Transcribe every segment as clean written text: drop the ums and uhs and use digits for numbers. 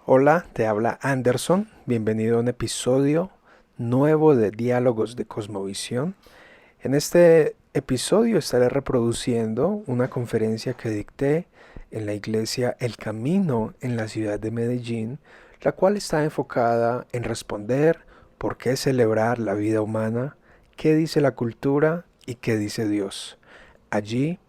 Hola, te habla Anderson. Bienvenido a un episodio nuevo de Diálogos de Cosmovisión. En este episodio estaré reproduciendo una conferencia que dicté en la iglesia El Camino en la ciudad de Medellín, la cual está enfocada en responder por qué celebrar la vida humana, qué dice la cultura y qué dice Dios. Allí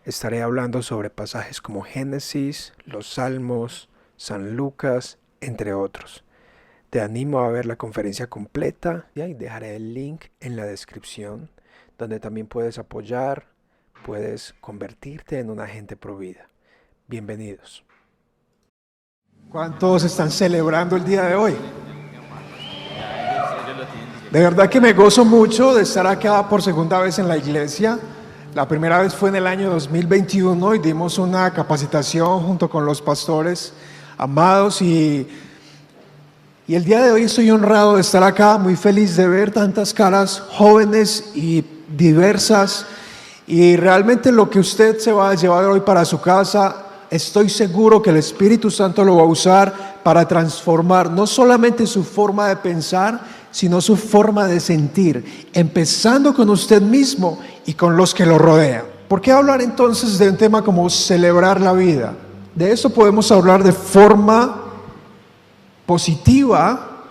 estaré hablando sobre pasajes como Génesis, los Salmos, San Lucas, entre otros. Te animo a ver la conferencia completa y dejaré el link en la descripción, donde también puedes apoyar, puedes convertirte en un agente pro vida. Bienvenidos. ¿Cuántos están celebrando el día de hoy? De verdad que me gozo mucho de estar acá por segunda vez en la iglesia. La primera vez fue en el año 2021 y dimos una capacitación junto con los pastores amados y el día de hoy estoy honrado de estar acá, muy feliz de ver tantas caras jóvenes y diversas, y realmente lo que usted se va a llevar hoy para su casa, estoy seguro que el Espíritu Santo lo va a usar para transformar no solamente su forma de pensar, sino su forma de sentir, empezando con usted mismo y con los que lo rodean. ¿Por qué hablar entonces de un tema como celebrar la vida? De eso podemos hablar de forma positiva,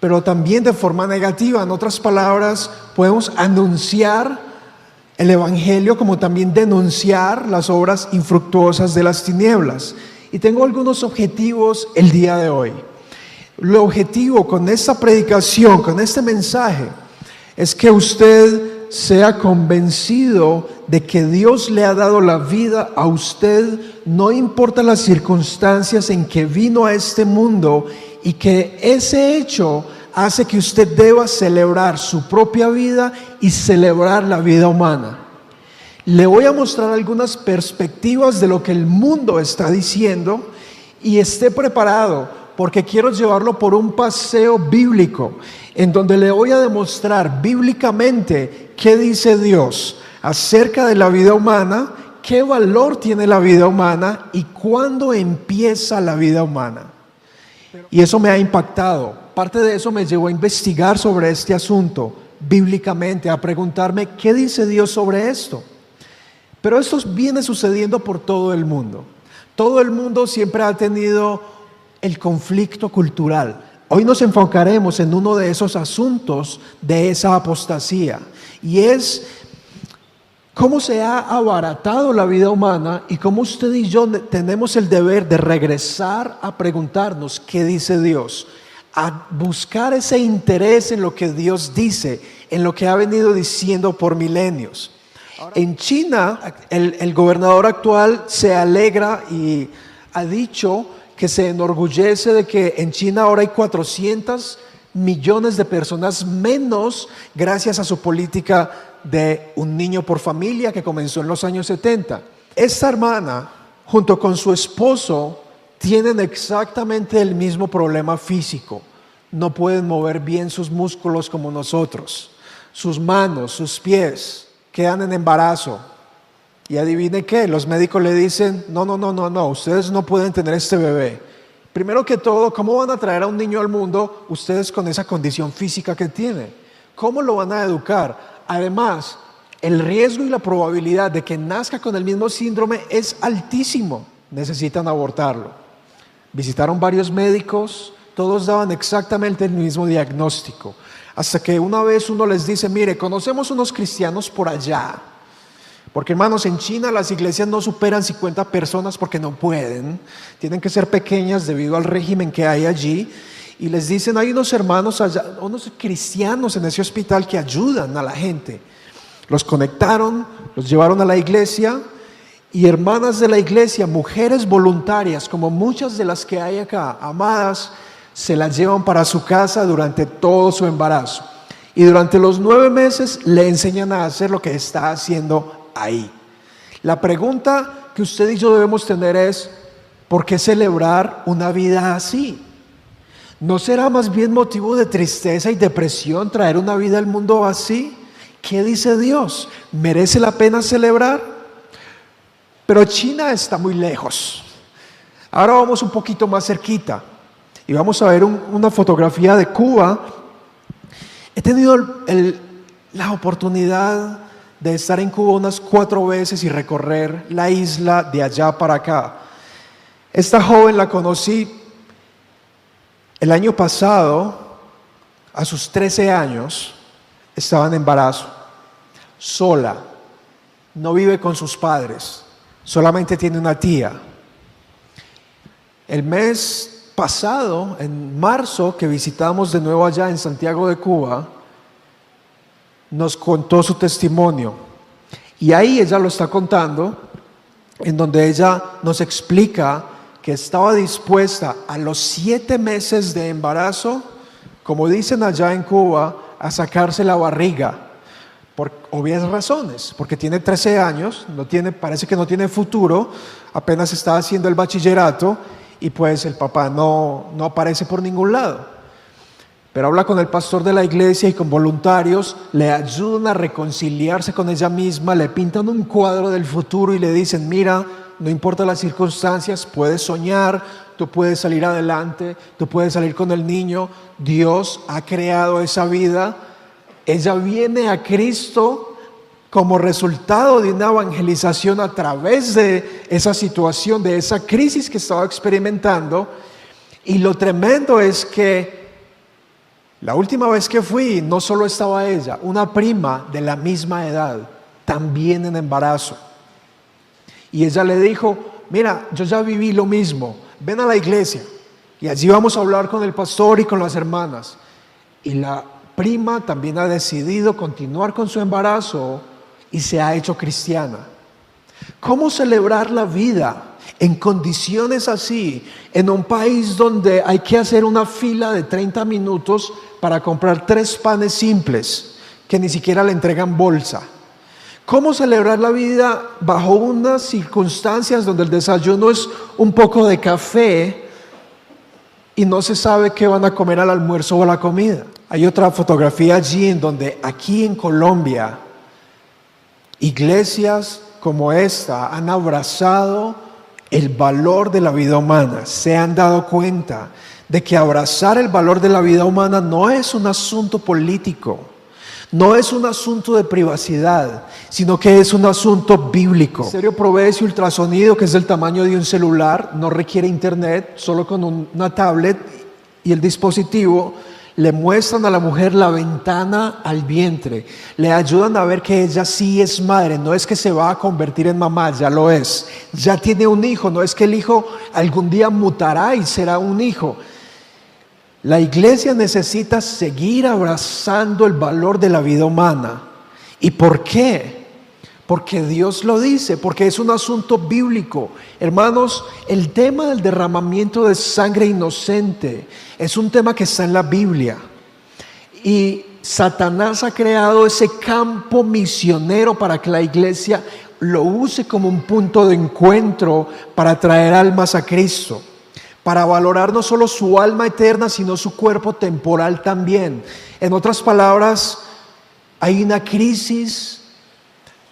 pero también de forma negativa. En otras palabras, podemos anunciar el Evangelio como también denunciar las obras infructuosas de las tinieblas. Y tengo algunos objetivos el día de hoy. El objetivo con esta predicación, con este mensaje, es que usted sea convencido de que Dios le ha dado la vida a usted, no importa las circunstancias en que vino a este mundo, y que ese hecho hace que usted deba celebrar su propia vida y celebrar la vida humana. Le voy a mostrar algunas perspectivas de lo que el mundo está diciendo, y esté preparado porque quiero llevarlo por un paseo bíblico en donde le voy a demostrar bíblicamente qué dice Dios acerca de la vida humana, qué valor tiene la vida humana y cuándo empieza la vida humana. Y eso me ha impactado. Parte de eso me llevó a investigar sobre este asunto bíblicamente, a preguntarme qué dice Dios sobre esto. Pero esto viene sucediendo por todo el mundo. Todo el mundo siempre ha tenido el conflicto cultural. Hoy nos enfocaremos en uno de esos asuntos de esa apostasía, y es cómo se ha abaratado la vida humana y cómo usted y yo tenemos el deber de regresar a preguntarnos qué dice Dios, a buscar ese interés en lo que Dios dice, en lo que ha venido diciendo por milenios. En China, el gobernador actual se alegra y ha dicho que se enorgullece de que en China ahora hay 400 millones de personas menos gracias a su política de un niño por familia que comenzó en los años 70. Esta hermana, junto con su esposo, tienen exactamente el mismo problema físico. No pueden mover bien sus músculos como nosotros. Sus manos, sus pies quedan en embarazo. Y adivine qué, los médicos le dicen, no, ustedes no pueden tener este bebé. Primero que todo, ¿cómo van a traer a un niño al mundo ustedes con esa condición física que tienen? ¿Cómo lo van a educar? Además, el riesgo y la probabilidad de que nazca con el mismo síndrome es altísimo. Necesitan abortarlo. Visitaron varios médicos, todos daban exactamente el mismo diagnóstico. Hasta que una vez uno les dice, mire, conocemos unos cristianos por allá. Porque hermanos, en China las iglesias no superan 50 personas porque no pueden. Tienen que ser pequeñas debido al régimen que hay allí. Y les dicen, hay unos hermanos allá, unos cristianos en ese hospital que ayudan a la gente. Los conectaron, los llevaron a la iglesia, y hermanas de la iglesia, mujeres voluntarias, como muchas de las que hay acá, amadas, se las llevan para su casa durante todo su embarazo. Y durante los 9 meses le enseñan a hacer lo que está haciendo ahí. La pregunta que usted y yo debemos tener es, ¿por qué celebrar una vida así? ¿No será más bien motivo de tristeza y depresión traer una vida al mundo así? ¿Qué dice Dios? ¿Merece la pena celebrar? Pero China está muy lejos. Ahora vamos un poquito más cerquita. Y vamos a ver una fotografía de Cuba. He tenido la oportunidad de estar en Cuba unas 4 veces y recorrer la isla de allá para acá. Esta joven la conocí el año pasado, a sus 13 años, estaba en embarazo, sola, no vive con sus padres, solamente tiene una tía. El mes pasado, en marzo, que visitamos de nuevo allá en Santiago de Cuba, nos contó su testimonio. Y ahí ella lo está contando, en donde ella nos explica que estaba dispuesta a los 7 meses de embarazo, como dicen allá en Cuba, a sacarse la barriga, por obvias razones, porque tiene 13 años, parece que no tiene futuro, apenas está haciendo el bachillerato, y pues el papá no aparece por ningún lado. Pero habla con el pastor de la iglesia y con voluntarios, le ayudan a reconciliarse con ella misma, le pintan un cuadro del futuro y le dicen: mira, no importa las circunstancias, puedes soñar, tú puedes salir adelante, tú puedes salir con el niño, Dios ha creado esa vida. Ella viene a Cristo como resultado de una evangelización a través de esa situación, de esa crisis que estaba experimentando. Y lo tremendo es que la última vez que fui, no solo estaba ella, una prima de la misma edad, también en embarazo. Y ella le dijo: mira, yo ya viví lo mismo, ven a la iglesia. Y allí vamos a hablar con el pastor y con las hermanas. Y la prima también ha decidido continuar con su embarazo y se ha hecho cristiana. ¿Cómo celebrar la vida en condiciones así, en un país donde hay que hacer una fila de 30 minutos para comprar 3 panes simples que ni siquiera le entregan bolsa? ¿Cómo celebrar la vida bajo unas circunstancias donde el desayuno es un poco de café y no se sabe qué van a comer al almuerzo o a la comida? Hay otra fotografía allí en donde aquí en Colombia, iglesias como esta han abrazado el valor de la vida humana. Se han dado cuenta de que abrazar el valor de la vida humana no es un asunto político, no es un asunto de privacidad, sino que es un asunto bíblico. El estéreo provee ese ultrasonido que es del tamaño de un celular, no requiere internet, solo con una tablet y el dispositivo le muestran a la mujer la ventana al vientre, le ayudan a ver que ella sí es madre, no es que se va a convertir en mamá, ya lo es, ya tiene un hijo, no es que el hijo algún día mutará y será un hijo. La iglesia necesita seguir abrazando el valor de la vida humana. ¿Y por qué? Porque Dios lo dice, porque es un asunto bíblico. Hermanos, el tema del derramamiento de sangre inocente es un tema que está en la Biblia. Y Satanás ha creado ese campo misionero para que la iglesia lo use como un punto de encuentro para traer almas a Cristo, para valorar no solo su alma eterna, sino su cuerpo temporal también. En otras palabras, hay una crisis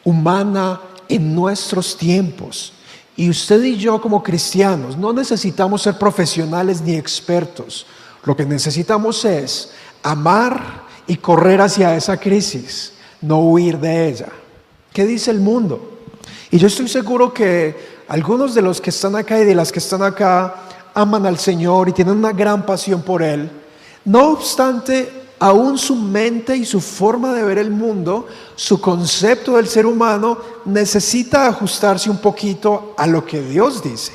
humana en nuestros tiempos. Y usted y yo como cristianos no necesitamos ser profesionales ni expertos. Lo que necesitamos es amar y correr hacia esa crisis, no huir de ella. ¿Qué dice el mundo? Y yo estoy seguro que algunos de los que están acá y de las que están acá aman al Señor y tienen una gran pasión por Él. No obstante, aún su mente y su forma de ver el mundo, su concepto del ser humano, necesita ajustarse un poquito a lo que Dios dice.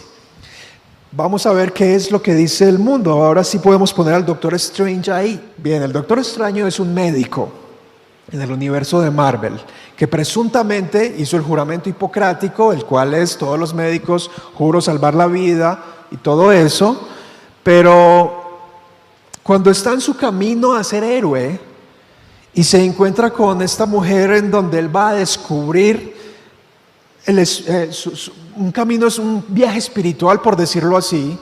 Vamos a ver qué es lo que dice el mundo. Ahora sí podemos poner al Doctor Strange ahí. Bien, el Doctor Extraño es un médico en el universo de Marvel, que presuntamente hizo el juramento hipocrático, el cual es: todos los médicos juro salvar la vida y todo eso, pero cuando está en su camino a ser héroe y se encuentra con esta mujer en donde él va a descubrir un camino, es un viaje espiritual, por decirlo así,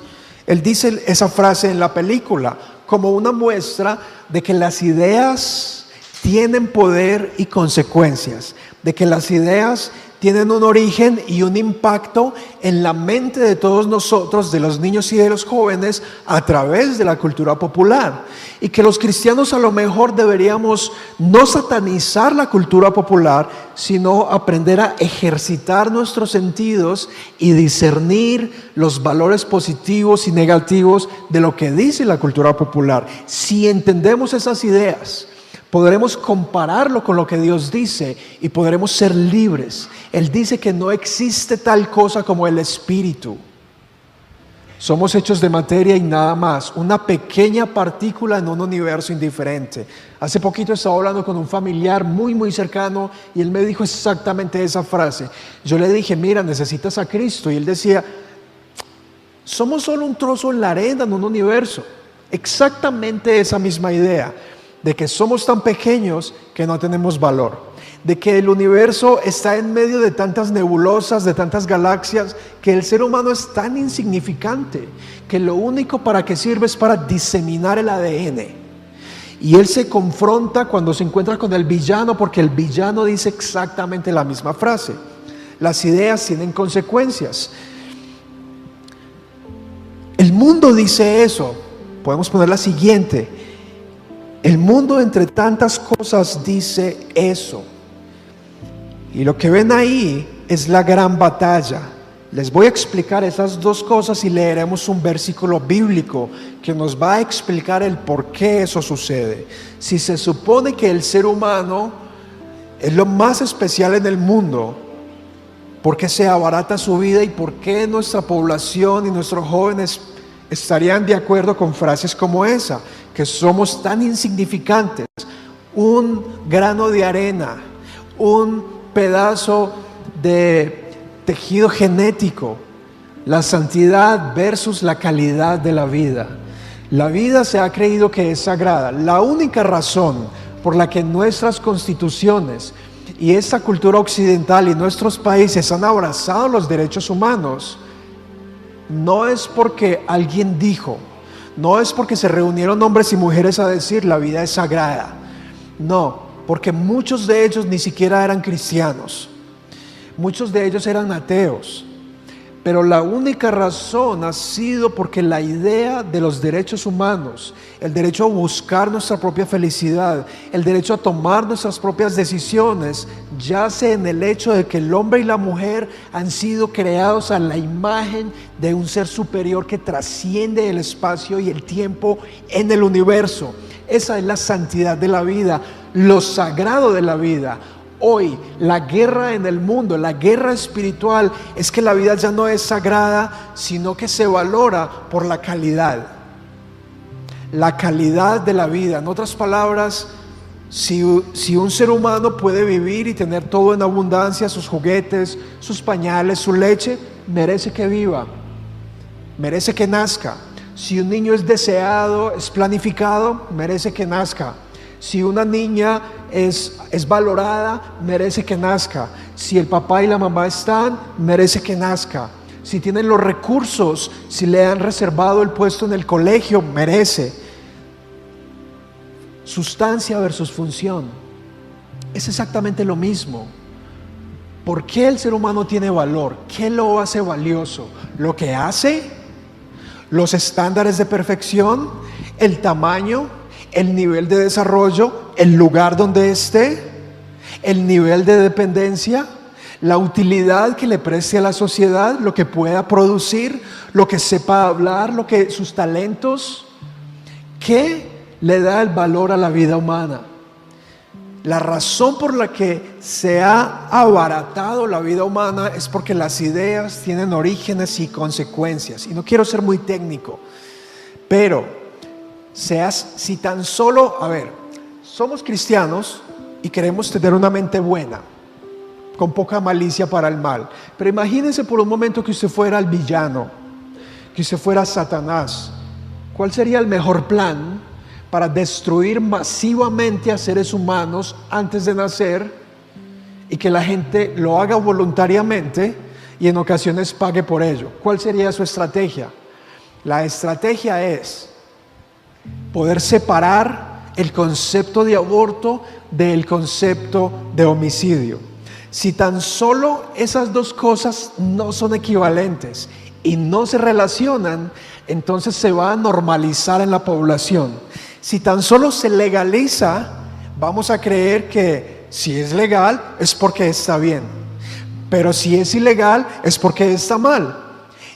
él dice esa frase en la película como una muestra de que las ideas tienen poder y consecuencias, de que las ideas tienen un origen y un impacto en la mente de todos nosotros, de los niños y de los jóvenes, a través de la cultura popular. Y que los cristianos a lo mejor deberíamos no satanizar la cultura popular, sino aprender a ejercitar nuestros sentidos y discernir los valores positivos y negativos de lo que dice la cultura popular. Si entendemos esas ideas, podremos compararlo con lo que Dios dice y podremos ser libres. Él dice que no existe tal cosa como el espíritu. Somos hechos de materia y nada más, una pequeña partícula en un universo indiferente. Hace poquito estaba hablando con un familiar muy cercano y él me dijo exactamente esa frase. Yo le dije, mira, necesitas a Cristo. Y él decía, somos solo un trozo en la arena en un universo. Exactamente esa misma idea, de que somos tan pequeños que no tenemos valor, de que el universo está en medio de tantas nebulosas, de tantas galaxias, que el ser humano es tan insignificante, que lo único para que sirve es para diseminar el ADN. Y él se confronta cuando se encuentra con el villano, porque el villano dice exactamente la misma frase. Las ideas tienen consecuencias. El mundo dice eso. Podemos poner la siguiente: el mundo entre tantas cosas dice eso. Y lo que ven ahí es la gran batalla. Les voy a explicar esas dos cosas y leeremos un versículo bíblico que nos va a explicar el por qué eso sucede. Si se supone que el ser humano es lo más especial en el mundo, ¿por qué se abarata su vida y por qué nuestra población y nuestros jóvenes estarían de acuerdo con frases como esa? Que somos tan insignificantes, un grano de arena, un pedazo de tejido genético, la santidad versus la calidad de la vida. La vida se ha creído que es sagrada. La única razón por la que nuestras constituciones y esta cultura occidental y nuestros países han abrazado los derechos humanos no es porque alguien dijo, no es porque se reunieron hombres y mujeres a decir la vida es sagrada. No, porque muchos de ellos ni siquiera eran cristianos. Muchos de ellos eran ateos. Pero la única razón ha sido porque la idea de los derechos humanos, el derecho a buscar nuestra propia felicidad, el derecho a tomar nuestras propias decisiones, yace en el hecho de que el hombre y la mujer han sido creados a la imagen de un ser superior que trasciende el espacio y el tiempo en el universo. Esa es la santidad de la vida, lo sagrado de la vida. Hoy la guerra en el mundo, la guerra espiritual, es que la vida ya no es sagrada, sino que se valora por la calidad de la vida. En otras palabras, si un ser humano puede vivir y tener todo en abundancia, sus juguetes, sus pañales, su leche, merece que viva, merece que nazca. Si un niño es deseado, es planificado, merece que nazca. Si una niña es valorada, merece que nazca. Si el papá y la mamá están, merece que nazca. Si tienen los recursos, si le han reservado el puesto en el colegio, merece. Sustancia versus función. Es exactamente lo mismo. ¿Por qué el ser humano tiene valor? ¿Qué lo hace valioso? ¿Lo que hace? ¿Los estándares de perfección? ¿El tamaño? ¿El nivel de desarrollo? ¿El lugar donde esté? ¿El nivel de dependencia? ¿La utilidad que le preste a la sociedad? ¿Lo que pueda producir? ¿Lo que sepa hablar? ¿Sus talentos? ¿Qué le da el valor a la vida humana? La razón por la que se ha abaratado la vida humana es porque las ideas tienen orígenes y consecuencias. Y no quiero ser muy técnico, pero si tan solo, somos cristianos y queremos tener una mente buena, con poca malicia para el mal. Pero imagínense por un momento que usted fuera el villano, que usted fuera Satanás. ¿Cuál sería el mejor plan para destruir masivamente a seres humanos antes de nacer y que la gente lo haga voluntariamente y en ocasiones pague por ello? ¿Cuál sería su estrategia? La estrategia es poder separar el concepto de aborto del concepto de homicidio. Si tan solo esas dos cosas no son equivalentes y no se relacionan, entonces se va a normalizar en la población. Si tan solo se legaliza, vamos a creer que si es legal es porque está bien, pero si es ilegal es porque está mal.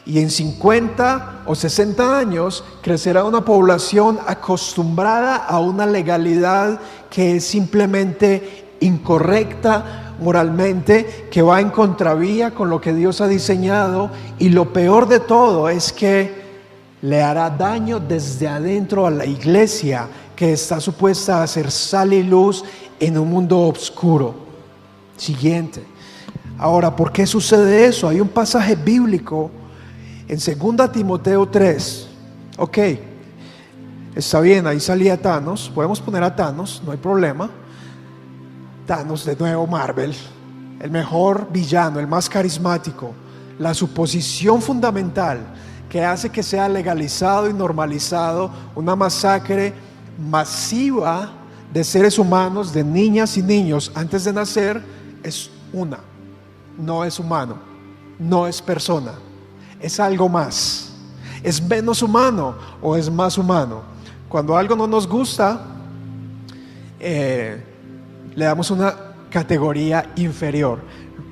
Y en 50 o 60 años crecerá una población acostumbrada a una legalidad que es simplemente incorrecta moralmente, que va en contravía con lo que Dios ha diseñado, y lo peor de todo es que le hará daño desde adentro a la iglesia, que está supuesta a ser sal y luz en un mundo oscuro. Siguiente. Ahora, ¿por qué sucede eso? Hay un pasaje bíblico en 2 Timoteo 3. Ok, está bien, ahí salía Thanos. Podemos poner a Thanos, no hay problema. Thanos, de nuevo Marvel, el mejor villano, el más carismático. La suposición fundamental que hace que sea legalizado y normalizado una masacre masiva de seres humanos, de niñas y niños antes de nacer, es una: no es humano, no es persona, es algo más. ¿Es menos humano o es más humano? Cuando algo no nos gusta, le damos una categoría inferior.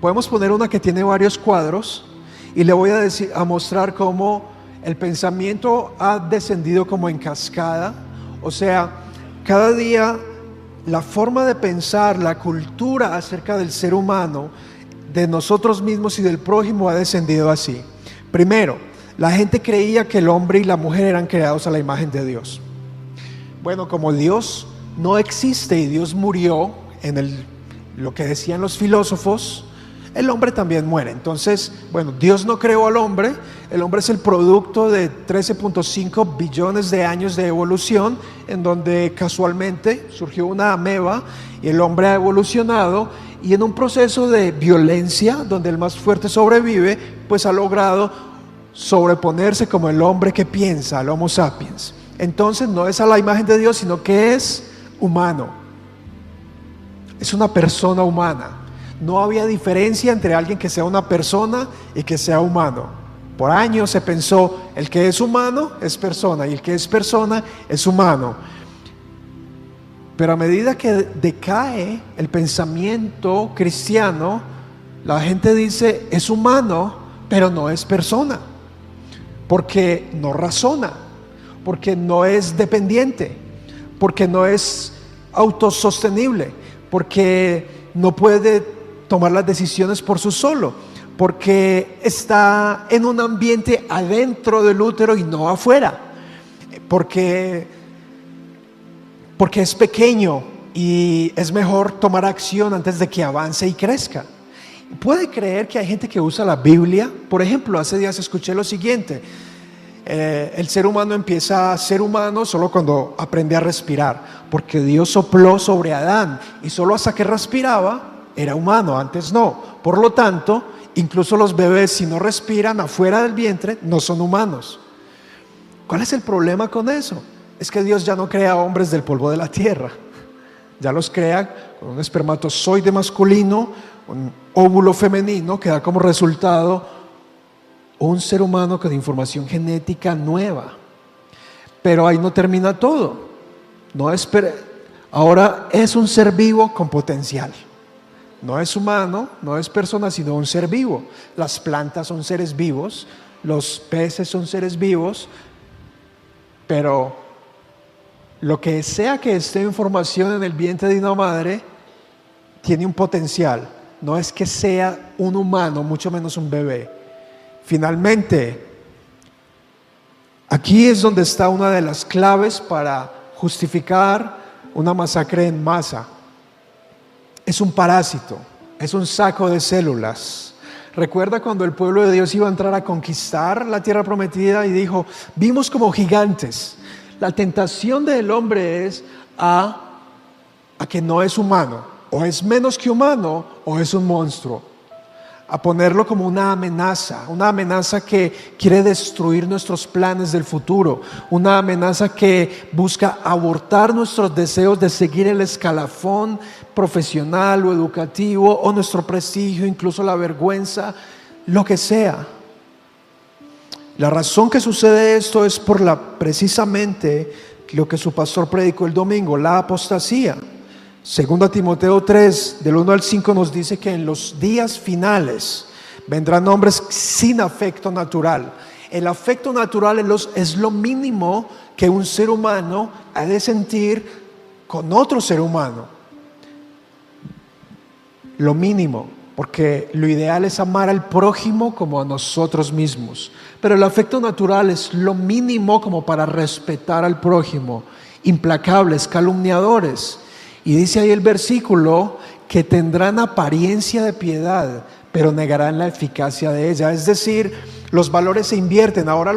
Podemos poner una que tiene varios cuadros y le voy a mostrar cómo el pensamiento ha descendido como en cascada. O sea, cada día la forma de pensar, la cultura acerca del ser humano, de nosotros mismos y del prójimo, ha descendido así. Primero, la gente creía que el hombre y la mujer eran creados a la imagen de Dios. Bueno, como Dios no existe y Dios murió, lo que decían los filósofos, el hombre también muere. Entonces, bueno, Dios no creó al hombre. El hombre es el producto de 13.5 billones de años de evolución, en donde casualmente surgió una ameba y el hombre ha evolucionado, y en un proceso de violencia donde el más fuerte sobrevive, pues ha logrado sobreponerse como el hombre que piensa, el Homo sapiens. Entonces no es a la imagen de Dios, sino que es humano, es una persona humana. No había diferencia entre alguien que sea una persona y que sea humano. Por años se pensó: el que es humano es persona y el que es persona es humano. Pero a medida que decae el pensamiento cristiano, la gente dice: es humano, pero no es persona, porque no razona, porque no es dependiente, porque no es autosostenible, porque no puede tomar las decisiones por sí solo, porque está en un ambiente adentro del útero y no afuera, porque es pequeño y es mejor tomar acción antes de que avance y crezca. ¿Puede creer que hay gente que usa la Biblia? Por ejemplo, hace días escuché lo siguiente: el ser humano empieza a ser humano solo cuando aprende a respirar, porque Dios sopló sobre Adán y solo hasta que respiraba era humano, antes no. Por lo tanto, incluso los bebés, si no respiran afuera del vientre, no son humanos. ¿Cuál es el problema con eso? Es que Dios ya no crea hombres del polvo de la tierra, ya los crea con un espermatozoide masculino, un óvulo femenino, que da como resultado un ser humano con información genética nueva. Pero ahí no termina todo. Ahora es un ser vivo con potencial. No es humano, no es persona, sino un ser vivo. Las plantas son seres vivos, los peces son seres vivos, pero lo que sea que esté en formación en el vientre de una madre tiene un potencial. No es que sea un humano, mucho menos un bebé. Finalmente, aquí es donde está una de las claves para justificar una masacre en masa. Es un parásito, es un saco de células. Recuerda cuando el pueblo de Dios iba a entrar a conquistar la tierra prometida y dijo: vimos como gigantes. La tentación del hombre es a que no es humano, o es menos que humano, o es un monstruo. a ponerlo como una amenaza que quiere destruir nuestros planes del futuro, una amenaza que busca abortar nuestros deseos de seguir el escalafón profesional o educativo, o nuestro prestigio, incluso la vergüenza, lo que sea. La razón que sucede esto es por precisamente lo que su pastor predicó el domingo, la apostasía. 2 Timoteo 3, del 1 al 5 nos dice que en los días finales vendrán hombres sin afecto natural. El afecto natural es lo mínimo que un ser humano ha de sentir con otro ser humano. Lo mínimo, porque lo ideal es amar al prójimo como a nosotros mismos. Pero el afecto natural es lo mínimo como para respetar al prójimo. Implacables, calumniadores. Y dice ahí el versículo que tendrán apariencia de piedad, pero negarán la eficacia de ella. Es decir, los valores se invierten. Ahora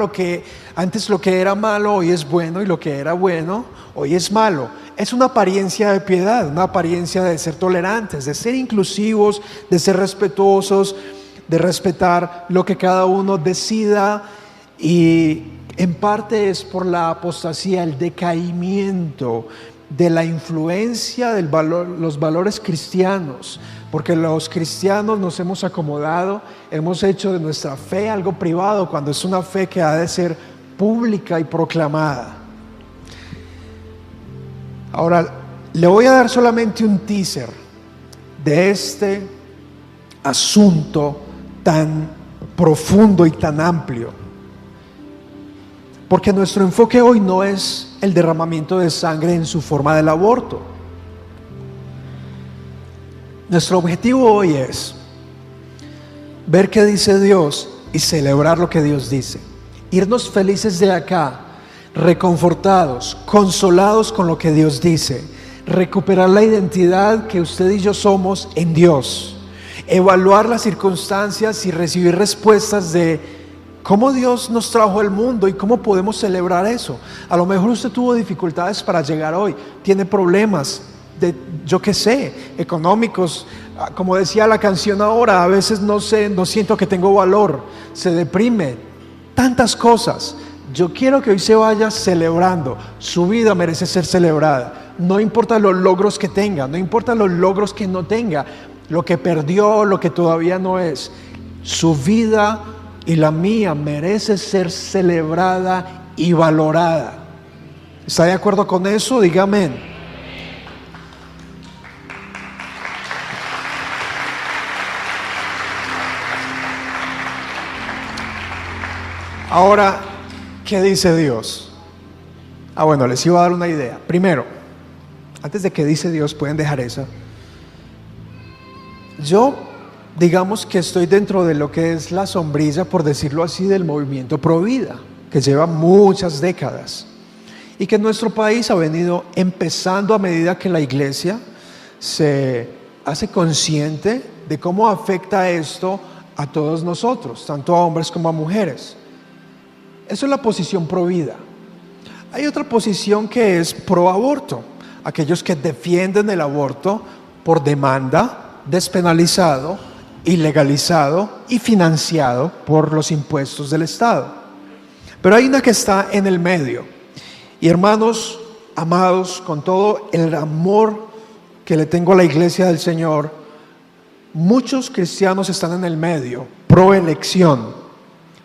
antes lo que era malo hoy es bueno, y lo que era bueno hoy es malo. Es una apariencia de piedad, una apariencia de ser tolerantes, de ser inclusivos, de ser respetuosos, de respetar lo que cada uno decida. Y en parte es por la apostasía, el decaimiento de la influencia los valores cristianos, porque los cristianos nos hemos acomodado, hemos hecho de nuestra fe algo privado, cuando es una fe que ha de ser pública y proclamada. Ahora, le voy a dar solamente un teaser de este asunto tan profundo y tan amplio, porque nuestro enfoque hoy no es el derramamiento de sangre en su forma del aborto. Nuestro objetivo hoy es ver qué dice Dios y celebrar lo que Dios dice. Irnos felices de acá, reconfortados, consolados con lo que Dios dice. Recuperar la identidad que usted y yo somos en Dios. Evaluar las circunstancias y recibir respuestas de cómo Dios nos trajo al mundo y cómo podemos celebrar eso. A lo mejor usted tuvo dificultades para llegar hoy, tiene problemas yo qué sé, económicos, como decía la canción ahora, a veces no siento que tengo valor, se deprime, tantas cosas. Yo quiero que hoy se vaya celebrando. Su vida merece ser celebrada. No importa los logros que tenga, no importa los logros que no tenga, lo que perdió, lo que todavía no es. Su vida y la mía merece ser celebrada y valorada. ¿Está de acuerdo con eso? Diga amén. Ahora, ¿qué dice Dios? Bueno, les iba a dar una idea. Primero, antes de que dice Dios, pueden dejar esa. Yo, digamos que estoy dentro de lo que es la sombrilla, por decirlo así, del movimiento Pro Vida, que lleva muchas décadas y que en nuestro país ha venido empezando a medida que la iglesia se hace consciente de cómo afecta esto a todos nosotros, tanto a hombres como a mujeres. Eso es la posición pro vida. Hay otra posición que es pro aborto, aquellos que defienden el aborto por demanda, despenalizado, ilegalizado y financiado por los impuestos del Estado. Pero hay una que está en el medio. Y hermanos amados, con todo el amor que le tengo a la iglesia del Señor, muchos cristianos están en el medio, pro elección.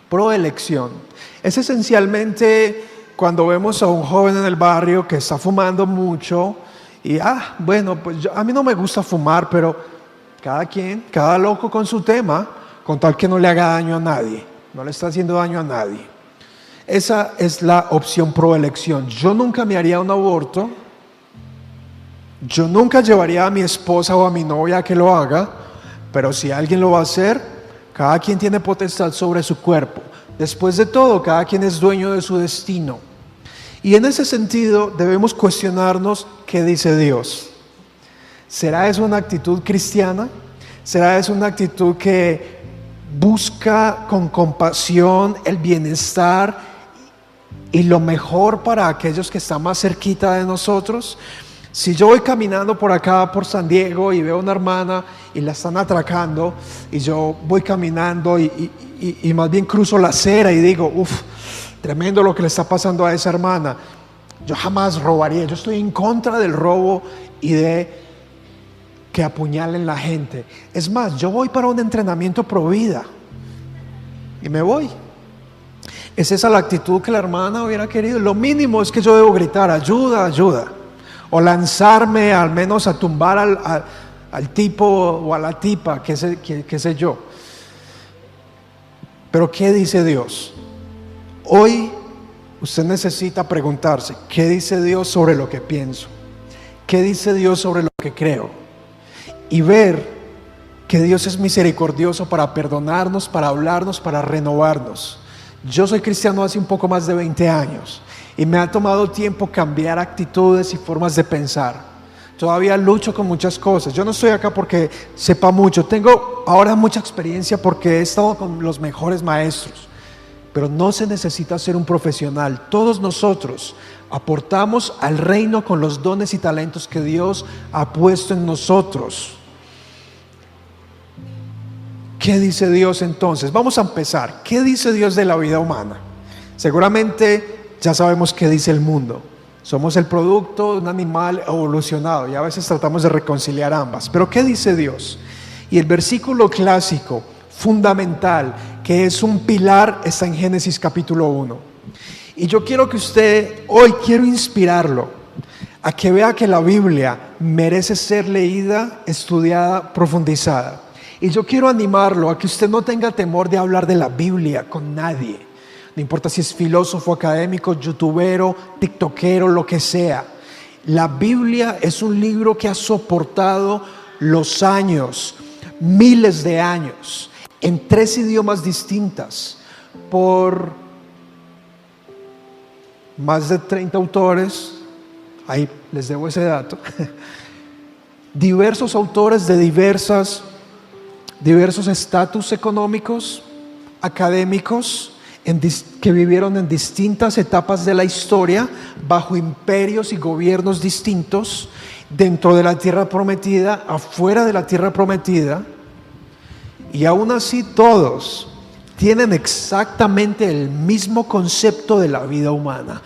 Pro elección. Es esencialmente cuando vemos a un joven en el barrio que está fumando mucho y bueno, pues a mí no me gusta fumar, pero cada loco con su tema, con tal que no le haga daño a nadie, no le está haciendo daño a nadie. Esa es la opción pro elección. Yo nunca me haría un aborto, yo nunca llevaría a mi esposa o a mi novia a que lo haga, pero si alguien lo va a hacer, cada quien tiene potestad sobre su cuerpo. Después de todo, cada quien es dueño de su destino. Y en ese sentido debemos cuestionarnos qué dice Dios. ¿Será eso una actitud cristiana? ¿Será eso una actitud que busca con compasión el bienestar y lo mejor para aquellos que están más cerquita de nosotros? Si yo voy caminando por acá, por San Diego, y veo a una hermana y la están atracando, y yo voy caminando y más bien cruzo la acera y digo, tremendo lo que le está pasando a esa hermana, yo jamás robaría. Yo estoy en contra del robo y de que apuñalen la gente. Es más, yo voy para un entrenamiento pro vida y me voy. ¿Es esa la actitud que la hermana hubiera querido? Lo mínimo es que yo debo gritar, ayuda, ayuda. O lanzarme al menos a tumbar al tipo o a la tipa, qué sé yo. Pero ¿qué dice Dios? Hoy usted necesita preguntarse, ¿qué dice Dios sobre lo que pienso? ¿Qué dice Dios sobre lo que creo? Y ver que Dios es misericordioso para perdonarnos, para hablarnos, para renovarnos. Yo soy cristiano hace un poco más de 20 años y me ha tomado tiempo cambiar actitudes y formas de pensar. Todavía lucho con muchas cosas. Yo no estoy acá porque sepa mucho. Tengo ahora mucha experiencia porque he estado con los mejores maestros. Pero no se necesita ser un profesional. Todos nosotros aportamos al reino con los dones y talentos que Dios ha puesto en nosotros. ¿Qué dice Dios entonces? Vamos a empezar. ¿Qué dice Dios de la vida humana? Seguramente ya sabemos qué dice el mundo. Somos el producto de un animal evolucionado y a veces tratamos de reconciliar ambas. Pero ¿qué dice Dios? Y el versículo clásico, fundamental, que es un pilar, está en Génesis capítulo 1. Y yo quiero que usted, hoy quiero inspirarlo a que vea que la Biblia merece ser leída, estudiada, profundizada. Y yo quiero animarlo a que usted no tenga temor de hablar de la Biblia con nadie. No importa si es filósofo, académico, youtubero, tiktokero, lo que sea. La Biblia es un libro que ha soportado los años, miles de años, en 3 idiomas distintas, por más de 30 autores. Ahí les debo ese dato. Diversos autores de diversos estatus económicos, académicos, que vivieron en distintas etapas de la historia, bajo imperios y gobiernos distintos, dentro de la tierra prometida, afuera de la tierra prometida, y aún así todos tienen exactamente el mismo concepto de la vida humana.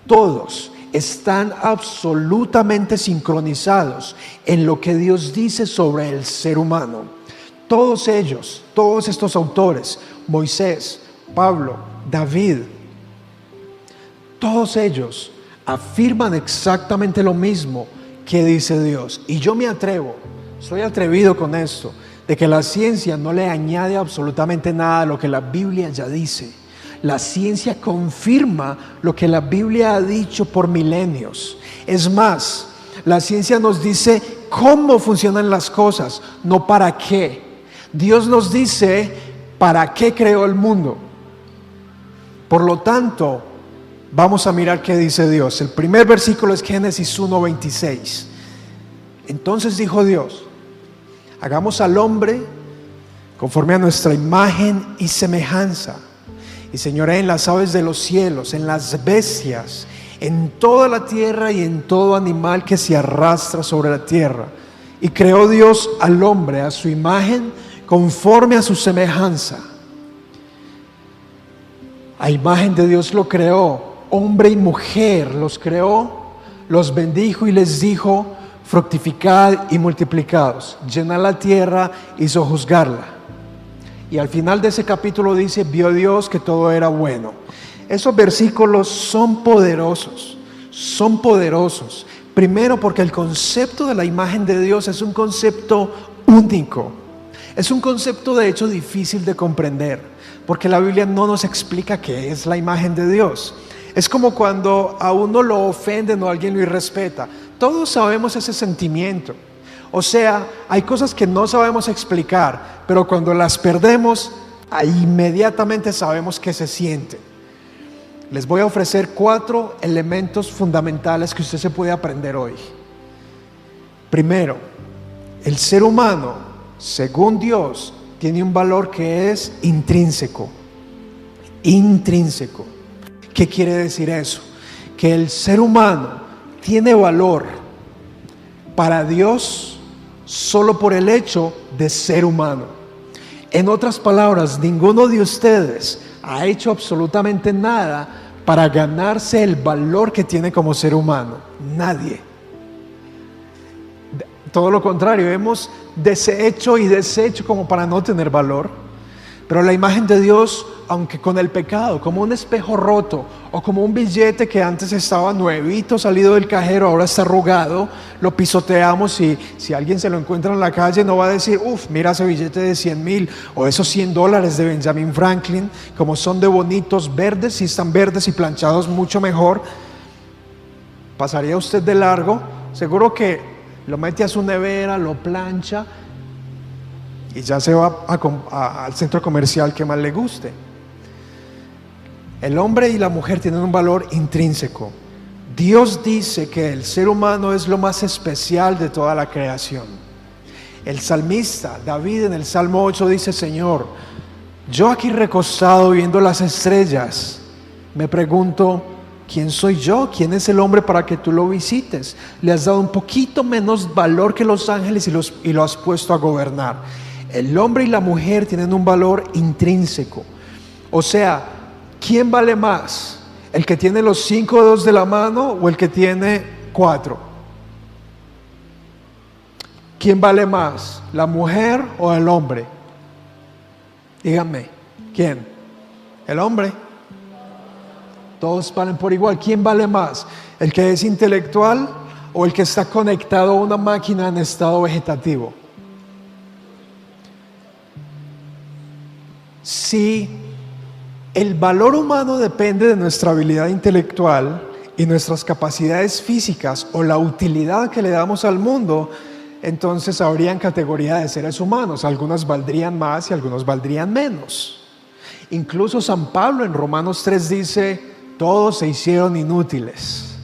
Todos están absolutamente sincronizados en lo que Dios dice sobre el ser humano. Todos ellos, todos estos autores, Moisés, Pablo, David, todos ellos afirman exactamente lo mismo que dice Dios. Y yo me atrevo, soy atrevido con esto, de que la ciencia no le añade absolutamente nada a lo que la Biblia ya dice. La ciencia confirma lo que la Biblia ha dicho por milenios. Es más, la ciencia nos dice cómo funcionan las cosas, no para qué. Dios nos dice para qué creó el mundo. Por lo tanto, vamos a mirar qué dice Dios. El primer versículo es Génesis 1:26. Entonces dijo Dios: hagamos al hombre conforme a nuestra imagen y semejanza, y señoree en las aves de los cielos, en las bestias, en toda la tierra y en todo animal que se arrastra sobre la tierra. Y creó Dios al hombre a su imagen, conforme a su semejanza. A imagen de Dios lo creó, hombre y mujer los creó, los bendijo y les dijo: fructificad y multiplicaos, llenad la tierra y sojuzgarla. Y al final de ese capítulo dice: vio Dios que todo era bueno. Esos versículos son poderosos, son poderosos. Primero porque el concepto de la imagen de Dios es un concepto único. Es un concepto de hecho difícil de comprender, porque la Biblia no nos explica qué es la imagen de Dios. Es como cuando a uno lo ofenden o alguien lo irrespeta. Todos sabemos ese sentimiento. O sea, hay cosas que no sabemos explicar, pero cuando las perdemos, inmediatamente sabemos qué se siente. Les voy a ofrecer 4 elementos fundamentales que usted se puede aprender hoy. Primero, el ser humano, según Dios, tiene un valor que es intrínseco. Intrínseco. ¿Qué quiere decir eso? Que el ser humano tiene valor para Dios solo por el hecho de ser humano. En otras palabras, ninguno de ustedes ha hecho absolutamente nada para ganarse el valor que tiene como ser humano. Nadie. Todo lo contrario, hemos deshecho y deshecho como para no tener valor. Pero la imagen de Dios, aunque con el pecado, como un espejo roto o como un billete que antes estaba nuevito, salido del cajero, ahora está arrugado, lo pisoteamos y si alguien se lo encuentra en la calle no va a decir, mira ese billete de 100,000 o esos $100 de Benjamin Franklin, como son de bonitos, verdes, si están verdes y planchados mucho mejor. ¿Pasaría usted de largo? Seguro que lo mete a su nevera, lo plancha y ya se va al centro comercial que más le guste. El hombre y la mujer tienen un valor intrínseco. Dios dice que el ser humano es lo más especial de toda la creación. El salmista David en el Salmo 8 dice: Señor, yo aquí recostado viendo las estrellas, me pregunto, ¿quién soy yo? ¿Quién es el hombre para que tú lo visites? Le has dado un poquito menos valor que los ángeles y lo has puesto a gobernar. El hombre y la mujer tienen un valor intrínseco. O sea, ¿quién vale más? ¿El que tiene los 5 dedos de la mano o el que tiene 4? ¿Quién vale más? ¿La mujer o el hombre? Díganme, ¿quién? ¿El hombre? Todos valen por igual. ¿Quién vale más? ¿El que es intelectual o el que está conectado a una máquina en estado vegetativo? Si el valor humano depende de nuestra habilidad intelectual y nuestras capacidades físicas o la utilidad que le damos al mundo, entonces habrían categorías de seres humanos. Algunos valdrían más y algunos valdrían menos. Incluso San Pablo en Romanos 3 dice: todos se hicieron inútiles.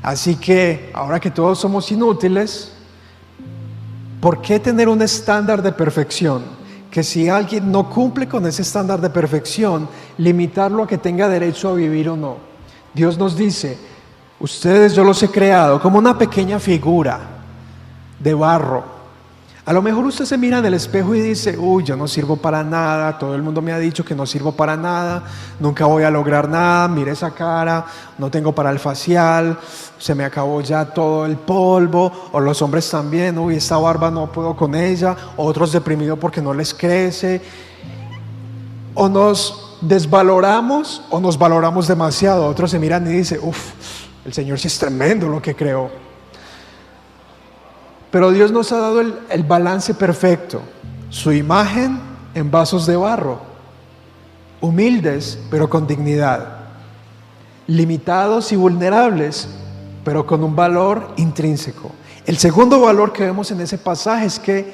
Así que ahora que todos somos inútiles, ¿por qué tener un estándar de perfección? Que si alguien no cumple con ese estándar de perfección, limitarlo a que tenga derecho a vivir o no. Dios nos dice: ustedes yo los he creado como una pequeña figura de barro. A lo mejor usted se mira en el espejo y dice: yo no sirvo para nada, todo el mundo me ha dicho que no sirvo para nada, nunca voy a lograr nada, mire esa cara, no tengo para el facial, se me acabó ya todo el polvo. O los hombres también: esta barba no puedo con ella. Otros deprimidos porque no les crece. O nos desvaloramos o nos valoramos demasiado. Otros se miran y dicen: el Señor sí es tremendo lo que creó. Pero Dios nos ha dado el balance perfecto. Su imagen en vasos de barro, humildes pero con dignidad, limitados y vulnerables pero con un valor intrínseco. El segundo valor que vemos en ese pasaje es que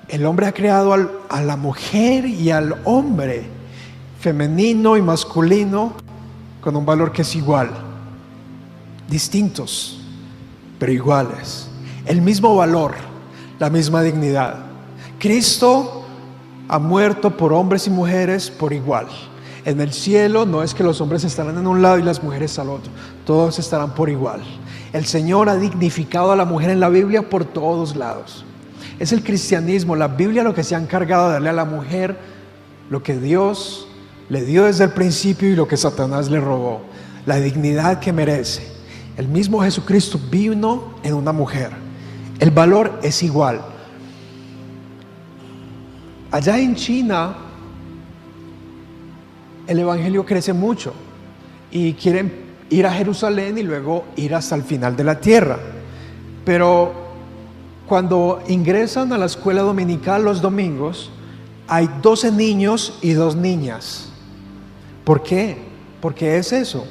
el hombre ha creado a la mujer y al hombre, femenino y masculino, con un valor que es igual, distintos pero iguales. El mismo valor, la misma dignidad. Cristo ha muerto por hombres y mujeres por igual. En el cielo no es que los hombres estarán en un lado y las mujeres al otro. Todos estarán por igual. El Señor ha dignificado a la mujer en la Biblia por todos lados. Es el cristianismo, la Biblia, lo que se ha encargado de darle a la mujer lo que Dios le dio desde el principio y lo que Satanás le robó. La dignidad que merece. El mismo Jesucristo vino en una mujer. El valor es igual. Allá en China, el evangelio crece mucho y quieren ir a Jerusalén y luego ir hasta el final de la tierra. Pero cuando ingresan a la escuela dominical los domingos, hay 12 niños y 2 niñas. ¿Por qué? ¿Por qué es eso?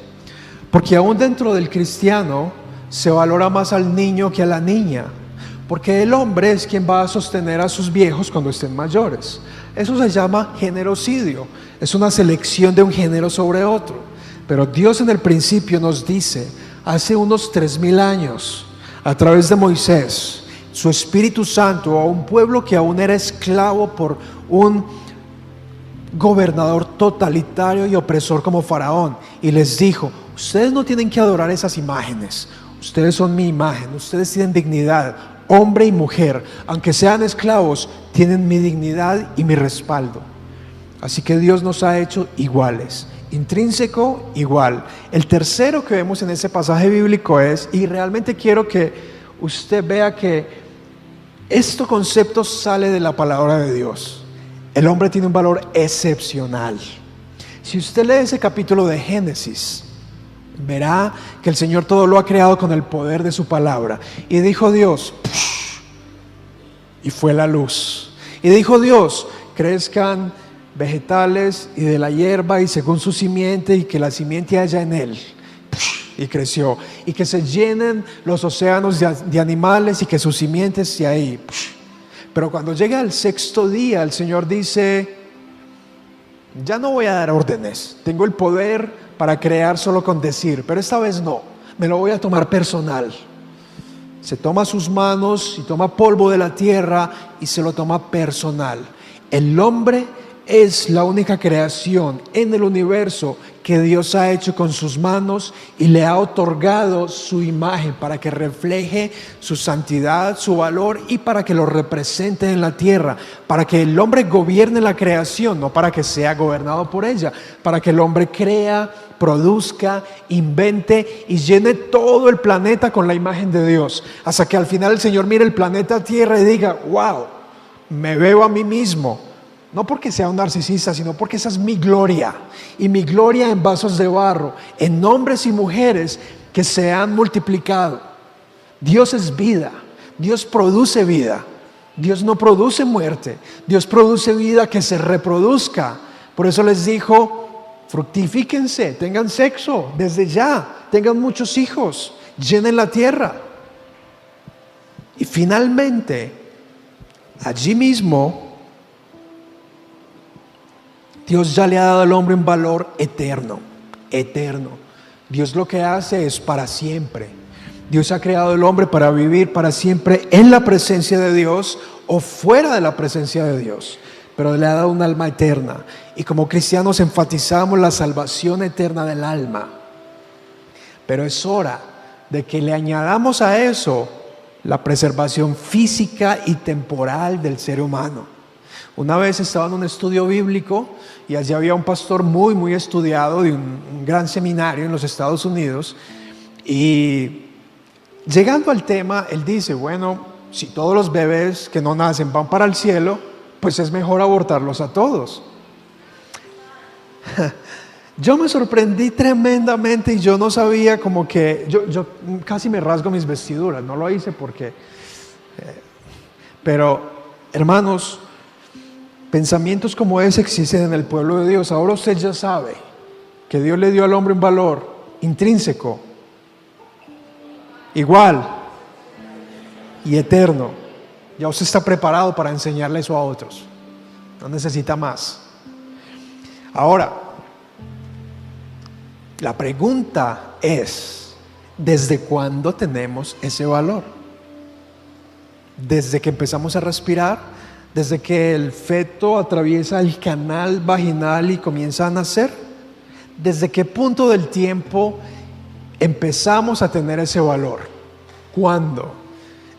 Porque aún dentro del cristiano se valora más al niño que a la niña. Porque el hombre es quien va a sostener a sus viejos cuando estén mayores. Eso se llama generocidio. Es una selección de un género sobre otro. Pero Dios en el principio nos dice, hace unos 3000 años, a través de Moisés, su Espíritu Santo, a un pueblo que aún era esclavo por un gobernador totalitario y opresor como Faraón, y les dijo: ustedes no tienen que adorar esas imágenes, ustedes son mi imagen, ustedes tienen dignidad, hombre y mujer, aunque sean esclavos, tienen mi dignidad y mi respaldo. Así que Dios nos ha hecho iguales, intrínseco igual. El tercero que vemos en ese pasaje bíblico es, y realmente quiero que usted vea que este concepto sale de la palabra de Dios. El hombre tiene un valor excepcional. Si usted lee ese capítulo de Génesis, verá que el Señor todo lo ha creado con el poder de su palabra. Y dijo Dios, y fue la luz. Y dijo Dios, crezcan vegetales y de la hierba y según su simiente, y que la simiente haya en él. Y creció. Y que se llenen los océanos de animales y que su simiente sea ahí. Pero cuando llega al sexto día, el Señor dice, ya no voy a dar órdenes, tengo el poder para crear solo con decir, pero esta vez no, me lo voy a tomar personal. Se toma sus manos y toma polvo de la tierra y se lo toma personal. El hombre es la única creación en el universo que Dios ha hecho con sus manos y le ha otorgado su imagen para que refleje su santidad, su valor y para que lo represente en la tierra, para que el hombre gobierne la creación, no para que sea gobernado por ella, para que el hombre crea, produzca, invente y llene todo el planeta con la imagen de Dios, hasta que al final el Señor mire el planeta Tierra y diga, wow, me veo a mí mismo. No porque sea un narcisista, sino porque esa es mi gloria. Y mi gloria en vasos de barro, en hombres y mujeres que se han multiplicado. Dios es vida. Dios produce vida. Dios no produce muerte. Dios produce vida que se reproduzca. Por eso les dijo, fructifíquense, tengan sexo desde ya, tengan muchos hijos, llenen la tierra. Y finalmente, allí mismo, Dios ya le ha dado al hombre un valor eterno, eterno. Dios lo que hace es para siempre. Dios ha creado al hombre para vivir para siempre en la presencia de Dios o fuera de la presencia de Dios. Pero le ha dado un alma eterna. Y como cristianos enfatizamos la salvación eterna del alma. Pero es hora de que le añadamos a eso la preservación física y temporal del ser humano. Una vez estaba en un estudio bíblico y allí había un pastor muy estudiado de un gran seminario en los Estados Unidos, y llegando al tema, él dice, bueno, si todos los bebés que no nacen van para el cielo, pues es mejor abortarlos a todos. Yo me sorprendí tremendamente y yo no sabía, como que yo casi me rasgo mis vestiduras, no lo hice porque pero hermanos, pensamientos como ese existen en el pueblo de Dios. Ahora usted ya sabe que Dios le dio al hombre un valor intrínseco, igual y eterno. Ya usted está preparado para enseñarle eso a otros. No necesita más. Ahora, la pregunta es, ¿desde cuándo tenemos ese valor? ¿Desde que empezamos a respirar? ¿Desde que el feto atraviesa el canal vaginal y comienza a nacer? ¿Desde qué punto del tiempo empezamos a tener ese valor? ¿Cuándo?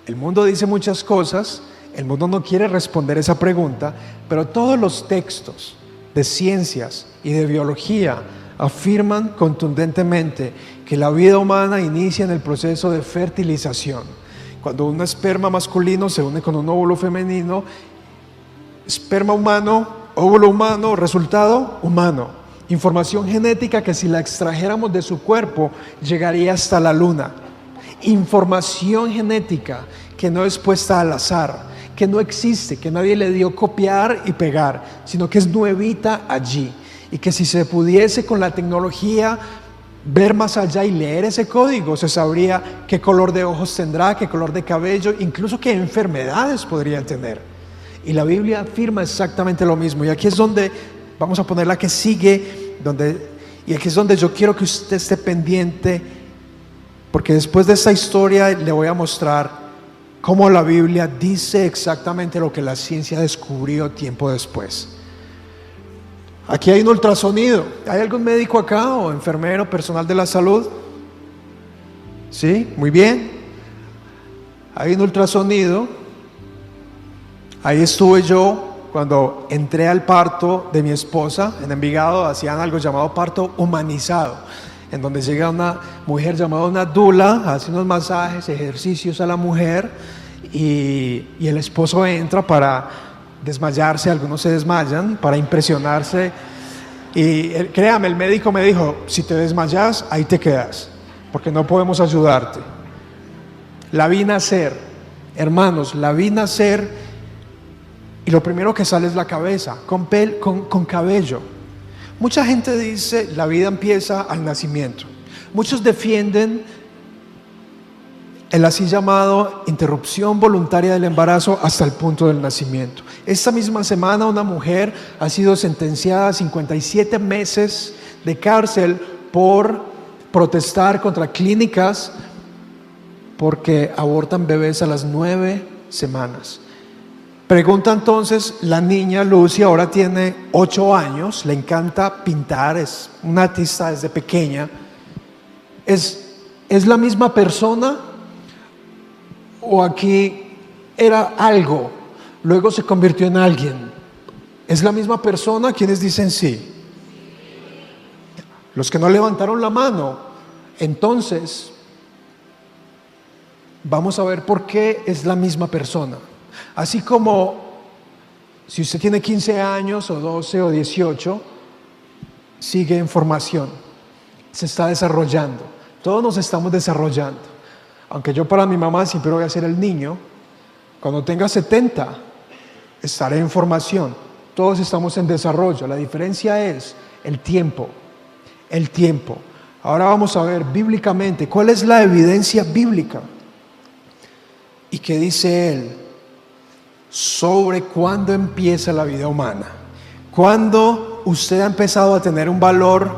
El mundo dice muchas cosas, el mundo no quiere responder esa pregunta, pero todos los textos de ciencias y de biología afirman contundentemente que la vida humana inicia en el proceso de fertilización. Cuando un esperma masculino se une con un óvulo femenino, esperma humano, óvulo humano, resultado humano. Información genética que si la extrajéramos de su cuerpo llegaría hasta la luna. Información genética que no es puesta al azar, que no existe, que nadie le dio copiar y pegar, sino que es nuevita allí. Y que si se pudiese con la tecnología ver más allá y leer ese código, se sabría qué color de ojos tendrá, qué color de cabello, incluso qué enfermedades podría tener. Y la Biblia afirma exactamente lo mismo. Y aquí es donde vamos a poner la que sigue, y aquí es donde yo quiero que usted esté pendiente, porque después de esta historia le voy a mostrar cómo la Biblia dice exactamente lo que la ciencia descubrió tiempo después. Aquí hay un ultrasonido. ¿Hay algún médico acá o enfermero, personal de la salud? ¿Sí? Muy bien. Hay un ultrasonido. Ahí estuve yo cuando entré al parto de mi esposa en Envigado. Hacían algo llamado parto humanizado, en donde llega una mujer llamada una dula, hace unos masajes, ejercicios a la mujer, y el esposo entra para desmayarse. Algunos se desmayan para impresionarse, y créame, el médico me dijo: si te desmayas, ahí te quedas, porque no podemos ayudarte. La vi nacer, hermanos, la vi nacer, y lo primero que sale es la cabeza, con cabello. Mucha gente dice la vida empieza al nacimiento. Muchos defienden el así llamado interrupción voluntaria del embarazo hasta el punto del nacimiento. Esta misma semana una mujer ha sido sentenciada a 57 meses de cárcel por protestar contra clínicas porque abortan bebés a las 9 semanas. Pregunta entonces, la niña Lucy ahora tiene 8 años, le encanta pintar, es una artista desde pequeña. ¿Es la misma persona? ¿O aquí era algo, luego se convirtió en alguien? ¿Es la misma persona? ¿Quiénes dicen sí? Los que no levantaron la mano. Entonces, vamos a ver por qué es la misma persona. Así como si usted tiene 15 años o 12 o 18, sigue en formación, se está desarrollando. Todos nos estamos desarrollando. Aunque yo para mi mamá siempre voy a ser el niño, cuando tenga 70 estaré en formación. Todos estamos en desarrollo. La diferencia es el tiempo. El tiempo. Ahora vamos a ver bíblicamente cuál es la evidencia bíblica y qué dice él sobre cuándo empieza la vida humana. Cuándo usted ha empezado a tener un valor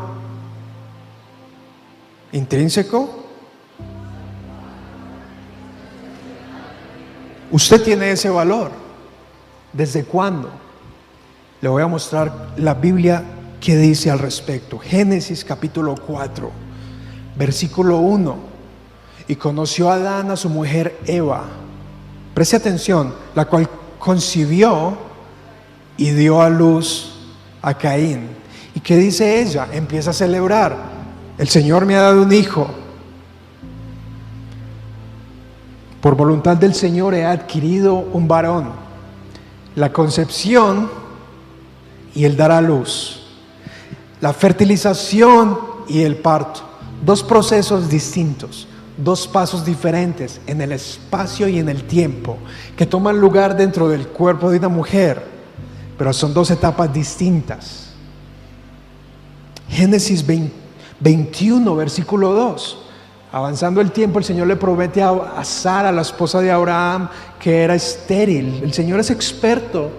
intrínseco. Usted tiene ese valor. ¿Desde cuándo? Le voy a mostrar la Biblia que dice al respecto. Génesis capítulo 4, versículo 1. Y conoció a Adán a su mujer Eva. Preste atención, la cual concibió y dio a luz a Caín. ¿Y qué dice ella? Empieza a celebrar. El Señor me ha dado un hijo. Por voluntad del Señor he adquirido un varón. La concepción y el dar a luz. La fertilización y el parto. Dos procesos distintos, dos pasos diferentes en el espacio y en el tiempo, que toman lugar dentro del cuerpo de una mujer, pero son dos etapas distintas. Génesis 21, versículo 2. Avanzando el tiempo, el Señor le promete a Sara, la esposa de Abraham, que era estéril. El Señor es experto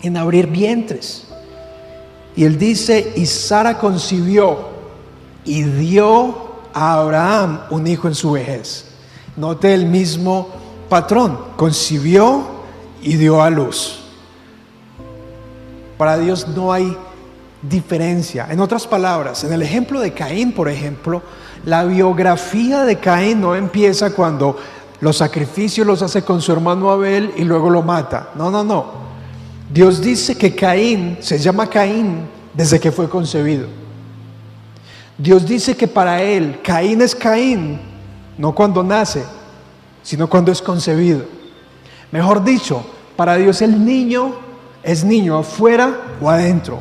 en abrir vientres. Y Él dice: y Sara concibió y dio a Abraham un hijo en su vejez. Note el mismo patrón: concibió y dio a luz. Para Dios no hay diferencia. En otras palabras, en el ejemplo de Caín, por ejemplo, la biografía de Caín no empieza cuando los sacrificios los hace con su hermano Abel y luego lo mata. No. Dios dice que Caín se llama Caín desde que fue concebido. Dios dice que para él Caín es Caín no cuando nace, sino cuando es concebido. Mejor dicho, para Dios el niño es niño afuera o adentro.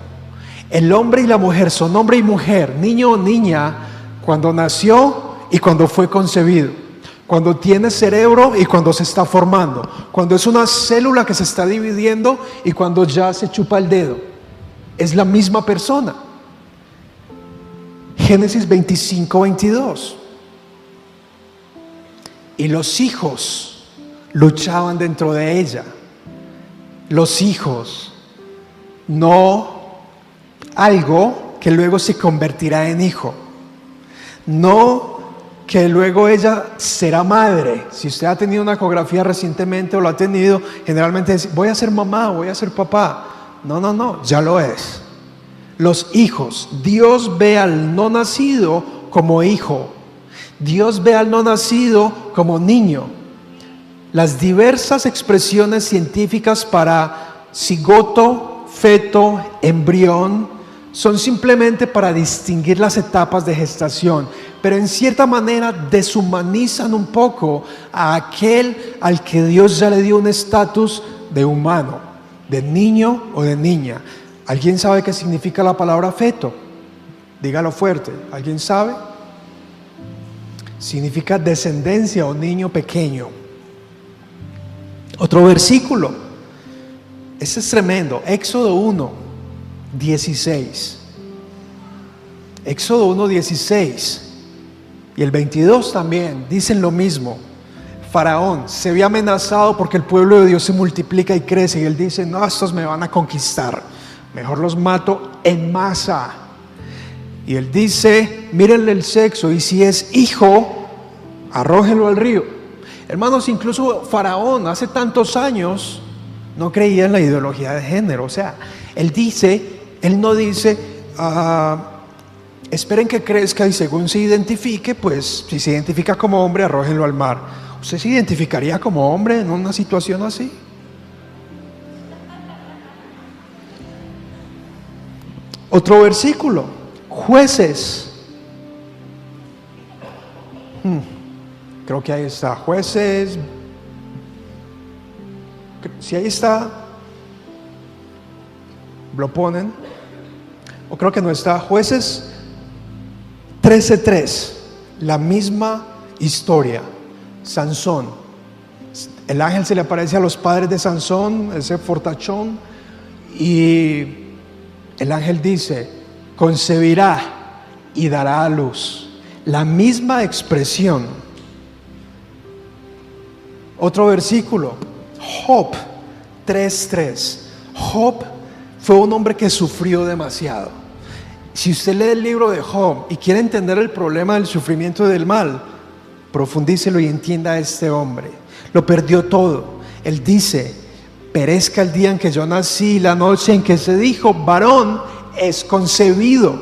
El hombre y la mujer son hombre y mujer, niño o niña, cuando nació y cuando fue concebido, cuando tiene cerebro y cuando se está formando, cuando es una célula que se está dividiendo y cuando ya se chupa el dedo. Es la misma persona. Génesis 25, 22. Y los hijos luchaban dentro de ella. Los hijos, no algo que luego se convertirá en hijo. No que luego ella será madre. Si usted ha tenido una ecografía recientemente o lo ha tenido, generalmente dice: voy a ser mamá, voy a ser papá. No, ya lo es. Los hijos, Dios ve al no nacido como hijo. Dios ve al no nacido como niño. Las diversas expresiones científicas para cigoto, feto, embrión son simplemente para distinguir las etapas de gestación, pero en cierta manera deshumanizan un poco a aquel al que Dios ya le dio un estatus de humano, de niño o de niña. ¿Alguien sabe qué significa la palabra feto? Dígalo fuerte. ¿Alguien sabe? Significa descendencia o niño pequeño. Otro versículo. Ese es tremendo. Éxodo 1, 16. Éxodo 1, 16. Y el 22 también dicen lo mismo. Faraón se ve amenazado porque el pueblo de Dios se multiplica y crece. Y él dice, no, estos me van a conquistar. Mejor los mato en masa. Y él dice, mírenle el sexo. Y si es hijo, arrójenlo al río. Hermanos, incluso Faraón hace tantos años no creía en la ideología de género. O sea, él no dice, esperen que crezca y según se identifique, pues si se identifica como hombre, arrójenlo al mar. ¿Usted se identificaría como hombre en una situación así? Otro versículo, Jueces. Creo que ahí está, Jueces. Si ahí está, lo ponen. O creo que no está, Jueces 13:3, la misma historia. Sansón, el ángel se le aparece a los padres de Sansón, ese fortachón, y el ángel dice, concebirá y dará a luz. La misma expresión. Otro versículo, Job 3:3. Job fue un hombre que sufrió demasiado. Si usted lee el libro de Job y quiere entender el problema del sufrimiento y del mal, profundícelo y entienda a este hombre. Lo perdió todo. Él dice, perezca el día en que yo nací, la noche en que se dijo, varón es concebido.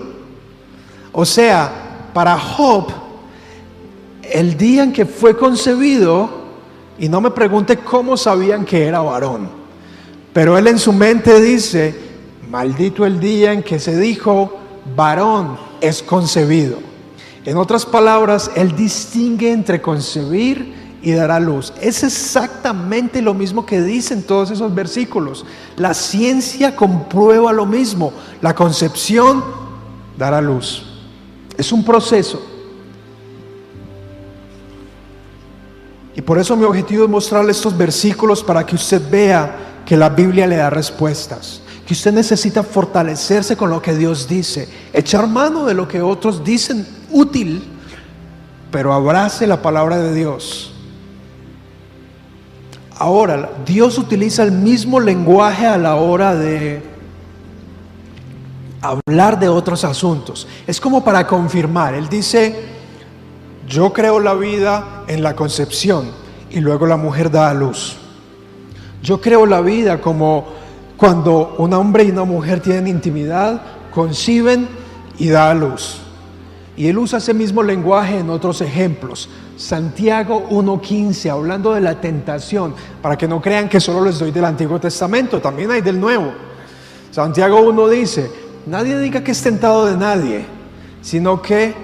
O sea, para Job, el día en que fue concebido, y no me pregunte cómo sabían que era varón, pero él en su mente dice, maldito el día en que se dijo, varón es concebido. En otras palabras, él distingue entre concebir y dar a luz. Es exactamente lo mismo que dicen todos esos versículos. La ciencia comprueba lo mismo. La concepción, dar a luz. Es un proceso. Y por eso mi objetivo es mostrarle estos versículos para que usted vea que la Biblia le da respuestas. Que usted necesita fortalecerse con lo que Dios dice, echar mano de lo que otros dicen útil, pero abrace la palabra de Dios. Ahora, Dios utiliza el mismo lenguaje a la hora de hablar de otros asuntos. Es como para confirmar. Él dice, yo creo la vida en la concepción y luego la mujer da a luz. Yo creo la vida como cuando un hombre y una mujer tienen intimidad, conciben y da a luz. Y él usa ese mismo lenguaje en otros ejemplos. Santiago 1:15, hablando de la tentación, para que no crean que solo les doy del Antiguo Testamento, también hay del Nuevo. Santiago 1 dice, nadie diga que es tentado de nadie, sino que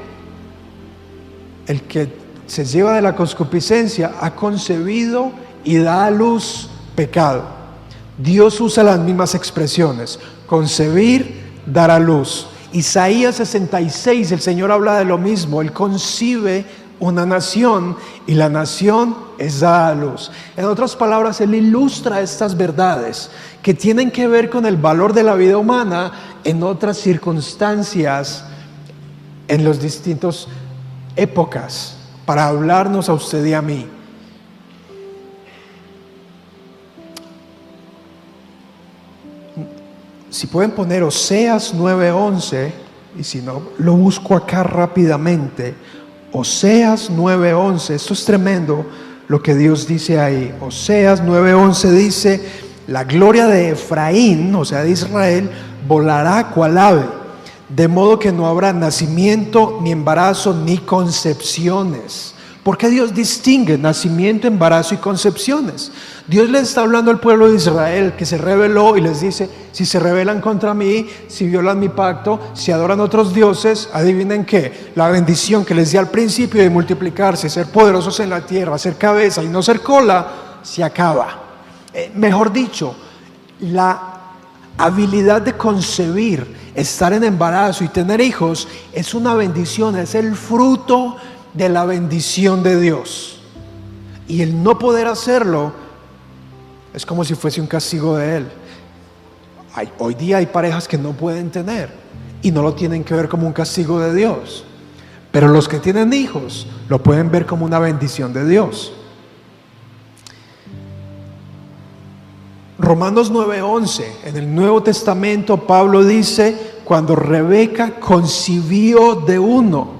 el que se lleva de la concupiscencia ha concebido y da a luz pecado. Dios usa las mismas expresiones, concebir, dar a luz. Isaías 66, el Señor habla de lo mismo. Él concibe una nación y la nación es dada a luz. En otras palabras, Él ilustra estas verdades que tienen que ver con el valor de la vida humana en otras circunstancias, en las distintas épocas, para hablarnos a usted y a mí. Si pueden poner Oseas 9:11, y si no, lo busco acá rápidamente. Oseas 9:11, esto es tremendo lo que Dios dice ahí. Oseas 9:11 dice, la gloria de Efraín, o sea de Israel, volará cual ave. de modo que no habrá nacimiento, ni embarazo, ni concepciones. ¿Por qué Dios distingue nacimiento, embarazo y concepciones? Dios le está hablando al pueblo de Israel que se rebeló y les dice: si se rebelan contra mí, si violan mi pacto, si adoran otros dioses, adivinen qué, la bendición que les di al principio de multiplicarse, ser poderosos en la tierra, ser cabeza y no ser cola, se acaba. Mejor dicho, la habilidad de concebir, estar en embarazo y tener hijos es una bendición, es el fruto de la bendición de Dios. Y el no poder hacerlo es como si fuese un castigo de Él. Hoy día hay parejas que no pueden tener y no lo tienen que ver como un castigo de Dios, pero los que tienen hijos lo pueden ver como una bendición de Dios. Romanos 9:11, en el Nuevo Testamento Pablo dice: cuando Rebeca concibió de uno,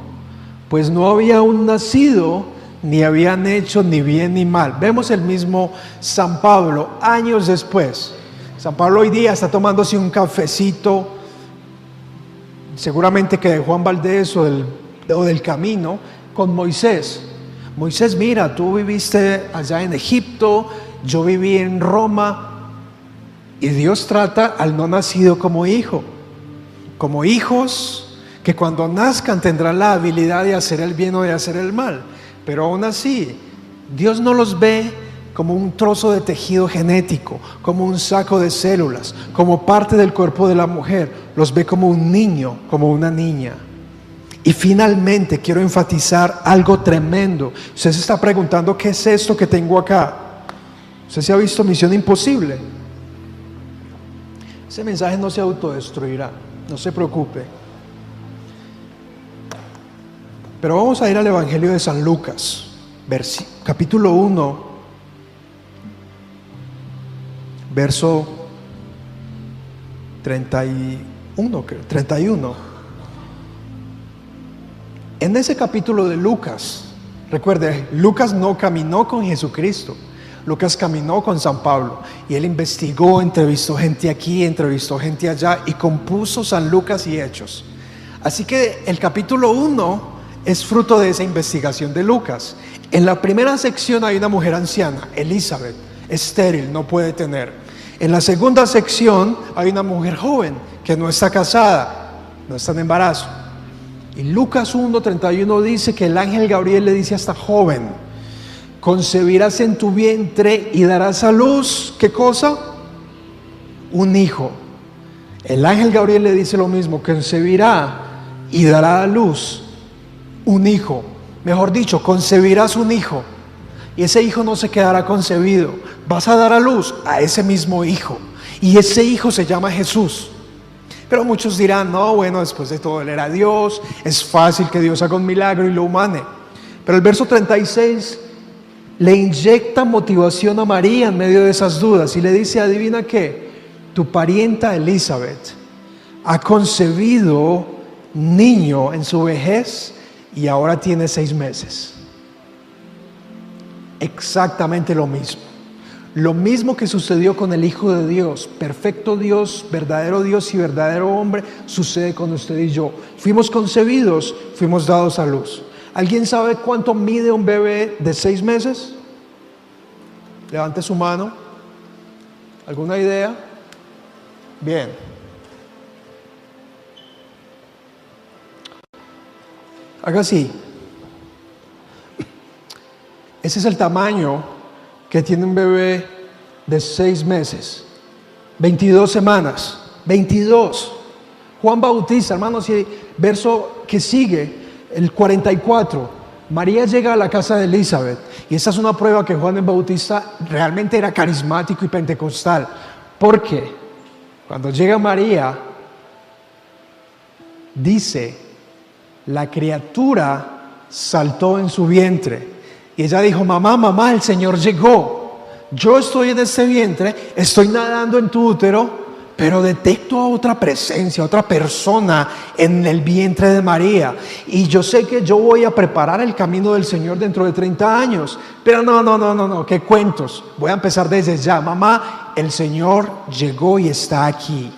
pues no había aún nacido, ni habían hecho ni bien ni mal. Vemos el mismo San Pablo años después. San Pablo hoy día está tomándose un cafecito, seguramente que de Juan Valdés o del Camino, con Moisés. Moisés, mira, tú viviste allá en Egipto, yo viví en Roma. Y Dios trata al no nacido como hijo, como hijos que cuando nazcan tendrán la habilidad de hacer el bien o de hacer el mal. Pero aún así, Dios no los ve como un trozo de tejido genético, como un saco de células, como parte del cuerpo de la mujer. Los ve como un niño, como una niña. Y finalmente quiero enfatizar algo tremendo. Usted se está preguntando: ¿qué es esto que tengo acá? ¿Usted se ha visto Misión Imposible? Ese mensaje no se autodestruirá, no se preocupe. Pero vamos a ir al Evangelio de San Lucas, capítulo 1, verso 31. En ese capítulo de Lucas, recuerde, Lucas no caminó con Jesucristo. Lucas caminó con San Pablo y él investigó, entrevistó gente aquí, entrevistó gente allá y compuso San Lucas y Hechos. Así que el capítulo 1 es fruto de esa investigación de Lucas. En la primera sección hay una mujer anciana, Elizabeth, estéril, no puede tener. En la segunda sección hay una mujer joven que no está casada, no está en embarazo. Y Lucas 1:31 dice que el ángel Gabriel le dice a esta joven: concebirás en tu vientre y darás a luz, ¿qué cosa? Un hijo. El ángel Gabriel le dice lo mismo: concebirá y dará a luz un hijo. Mejor dicho, concebirás un hijo. Y ese hijo no se quedará concebido. Vas a dar a luz a ese mismo hijo. Y ese hijo se llama Jesús. Pero muchos dirán: no, bueno, después de todo Él era Dios. Es fácil que Dios haga un milagro y lo humane. Pero el verso 36 le inyecta motivación a María en medio de esas dudas y le dice: adivina qué, tu parienta Elizabeth ha concebido niño en su vejez y ahora tiene 6 meses. Exactamente lo mismo que sucedió con el Hijo de Dios, perfecto Dios y verdadero hombre, sucede con usted y yo. Fuimos concebidos, fuimos dados a luz. ¿Alguien sabe cuánto mide un bebé de 6 meses? Levante su mano. ¿Alguna idea? Bien. Haga así. Ese es el tamaño que tiene un bebé de 6 meses. 22 semanas. 22. Juan Bautista, hermanos, y verso que sigue, el 44. María llega a la casa de Elizabeth y esa es una prueba que Juan el Bautista realmente era carismático y pentecostal, porque cuando llega María dice: la criatura saltó en su vientre y ella dijo: mamá, el Señor llegó, yo estoy en este vientre, estoy nadando en tu útero, pero detecto a otra presencia, a otra persona en el vientre de María. Y yo sé que yo voy a preparar el camino del Señor dentro de 30 años. Pero no, ¿qué cuentos? Voy a empezar desde ya. Mamá, el Señor llegó y está aquí.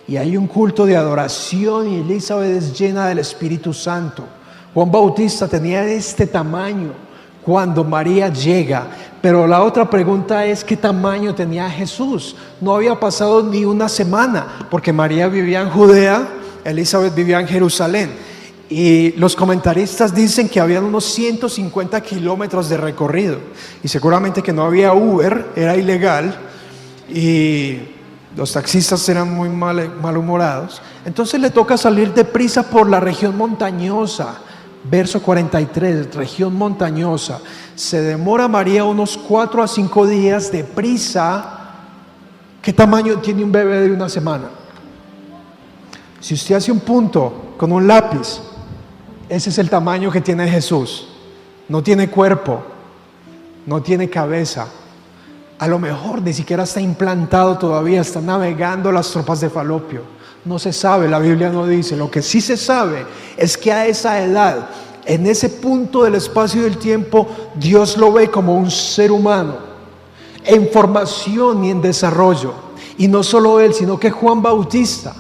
y hay un culto de adoración y Elizabeth es llena del Espíritu Santo. Juan Bautista tenía este tamaño cuando María llega, pero la otra pregunta es ¿qué tamaño tenía Jesús? No había pasado ni una semana, porque María vivía en Judea, Elizabeth vivía en Jerusalén, y los comentaristas dicen que habían unos 150 kilómetros de recorrido, y seguramente que no había Uber, era ilegal, y los taxistas eran muy malhumorados. Entonces le toca salir deprisa por la región montañosa. Verso 43, región montañosa. Se demora María unos 4 a 5 días deprisa. ¿Qué tamaño tiene un bebé de una semana? Si usted hace un punto con un lápiz, ese es el tamaño que tiene Jesús. No tiene cuerpo, no tiene cabeza. A lo mejor ni siquiera está implantado todavía, está navegando las tropas de Falopio. No se sabe, la Biblia no dice. Lo que sí se sabe es que a esa edad, en ese punto del espacio y del tiempo, Dios lo ve como un ser humano en formación y en desarrollo. Y no solo él, sino que Juan Bautista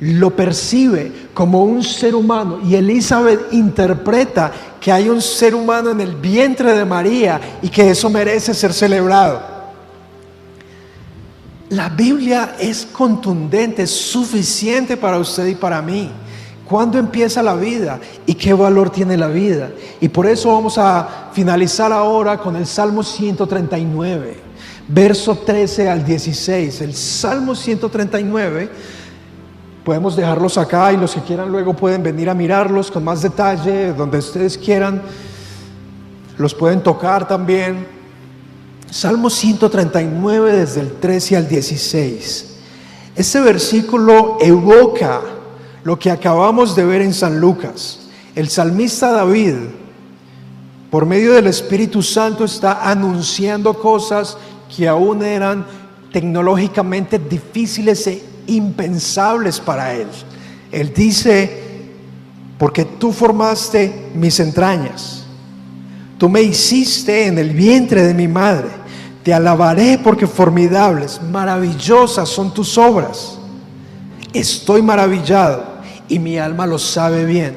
lo percibe como un ser humano, y Elizabeth interpreta que hay un ser humano en el vientre de María y que eso merece ser celebrado. La Biblia es contundente, es suficiente para usted y para mí. ¿Cuándo empieza la vida y qué valor tiene la vida? Y por eso vamos a finalizar ahora con el Salmo 139, verso 13 al 16. El Salmo 139, podemos dejarlos acá y los que quieran luego pueden venir a mirarlos con más detalle, donde ustedes quieran, los pueden tocar también. Salmo 139 desde el 13 al 16. Este versículo evoca lo que acabamos de ver en San Lucas. El salmista David, por medio del Espíritu Santo, está anunciando cosas que aún eran tecnológicamente difíciles e impensables para él. Él dice: porque tú formaste mis entrañas, tú me hiciste en el vientre de mi madre. Te alabaré porque formidables, maravillosas son tus obras. Estoy maravillado y mi alma lo sabe bien.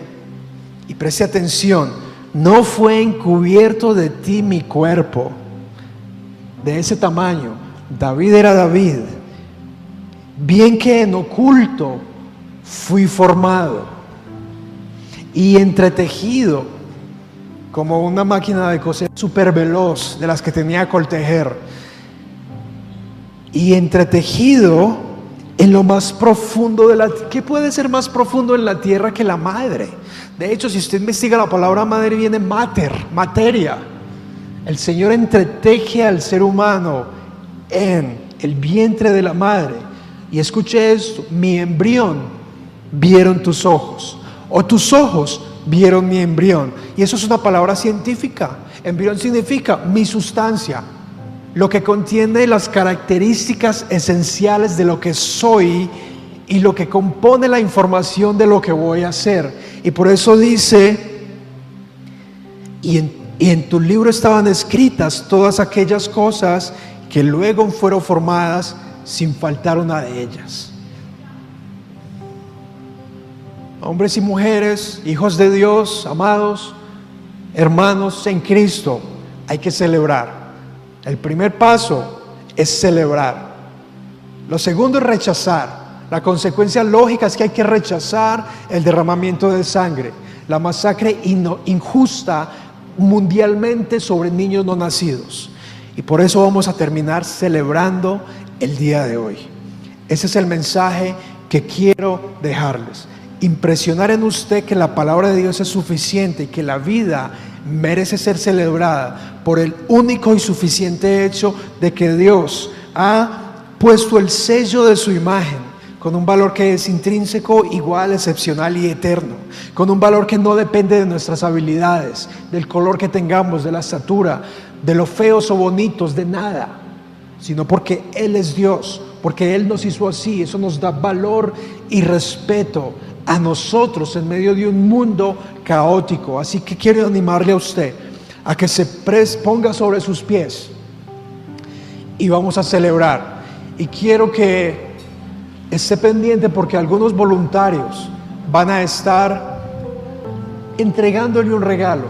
Y preste atención: no fue encubierto de ti mi cuerpo. De ese tamaño, David era David. Bien que en oculto fui formado y entretejido como una máquina de coser súper veloz, de las que tenía que coltejer, y entretejido en lo más profundo de la tierra. ¿Qué puede ser más profundo en la tierra que la madre? De hecho, si usted investiga la palabra madre, viene mater, materia. El Señor entreteje al ser humano en el vientre de la madre. Y escuche esto: mi embrión vieron tus ojos, o tus ojos vieron mi embrión. Y eso es una palabra científica. Embrión significa mi sustancia, lo que contiene las características esenciales de lo que soy y lo que compone la información de lo que voy a hacer. Y por eso dice: y en tu libro estaban escritas todas aquellas cosas que luego fueron formadas, sin faltar una de ellas. Hombres y mujeres, hijos de Dios, amados, hermanos en Cristo, hay que celebrar. El primer paso es celebrar. Lo segundo es rechazar. La consecuencia lógica es que hay que rechazar el derramamiento de sangre, la masacre injusta mundialmente sobre niños no nacidos. Y por eso vamos a terminar celebrando el día de hoy. Ese es el mensaje que quiero dejarles. Impresionar en usted que la palabra de Dios es suficiente y que la vida merece ser celebrada por el único y suficiente hecho de que Dios ha puesto el sello de su imagen con un valor que es intrínseco, igual, excepcional y eterno, con un valor que no depende de nuestras habilidades, del color que tengamos, de la estatura, de lo feos o bonitos, de nada, sino porque Él es Dios, porque Él nos hizo así. Eso nos da valor y respeto a nosotros en medio de un mundo caótico. Así que quiero animarle a usted a que se ponga sobre sus pies y vamos a celebrar. Y quiero que esté pendiente porque algunos voluntarios van a estar entregándole un regalo.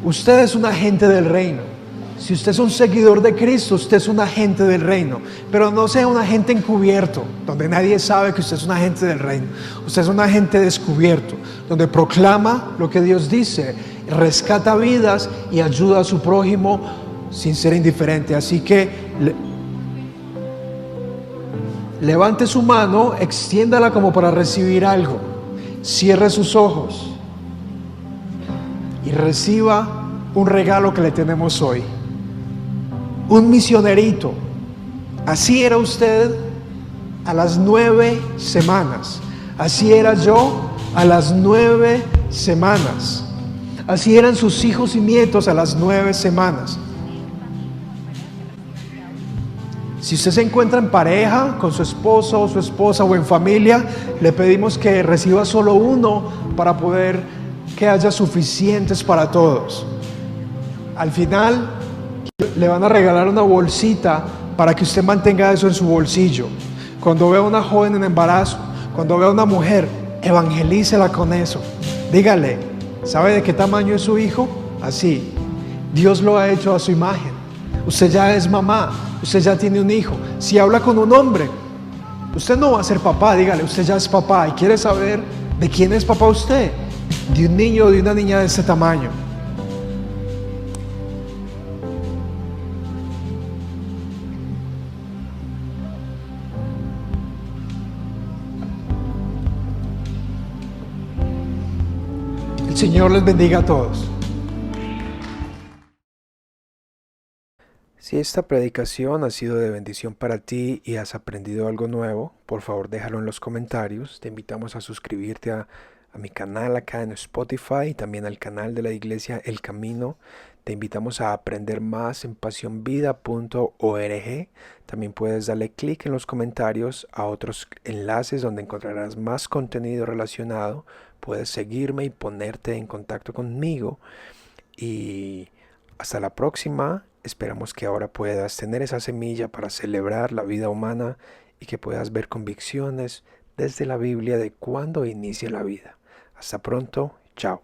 Usted es un agente del reino. Si usted es un seguidor de Cristo, usted es un agente del reino. Pero no sea un agente encubierto, donde nadie sabe que usted es un agente del reino. Usted es un agente descubierto, donde proclama lo que Dios dice, rescata vidas y ayuda a su prójimo sin ser indiferente. Así que levante su mano, extiéndala como para recibir algo. Cierre sus ojos y reciba un regalo que le tenemos hoy. Un misionerito. Así era usted a las 9 semanas. Así era yo a las 9 semanas. Así eran sus hijos y nietos a las 9 semanas. Si usted se encuentra en pareja con su esposo o su esposa o en familia, le pedimos que reciba solo uno para poder que haya suficientes para todos. Al final le van a regalar una bolsita para que usted mantenga eso en su bolsillo. Cuando vea una joven en embarazo, cuando vea una mujer, evangelícela con eso. Dígale, ¿sabe de qué tamaño es su hijo? Así. Dios lo ha hecho a su imagen. Usted ya es mamá, usted ya tiene un hijo. Si habla con un hombre, usted no va a ser papá, dígale, usted ya es papá. ¿Y quiere saber de quién es papá usted? De un niño o de una niña de este tamaño. El Señor les bendiga a todos. Si esta predicación ha sido de bendición para ti y has aprendido algo nuevo, por favor déjalo en los comentarios. Te invitamos a suscribirte a mi canal acá en Spotify y también al canal de la iglesia El Camino. Te invitamos a aprender más en pasionvida.org. También puedes darle clic en los comentarios a otros enlaces donde encontrarás más contenido relacionado. Puedes seguirme y ponerte en contacto conmigo. Y hasta la próxima. Esperamos que ahora puedas tener esa semilla para celebrar la vida humana y que puedas ver convicciones desde la Biblia de cuándo inicia la vida. Hasta pronto. Chao.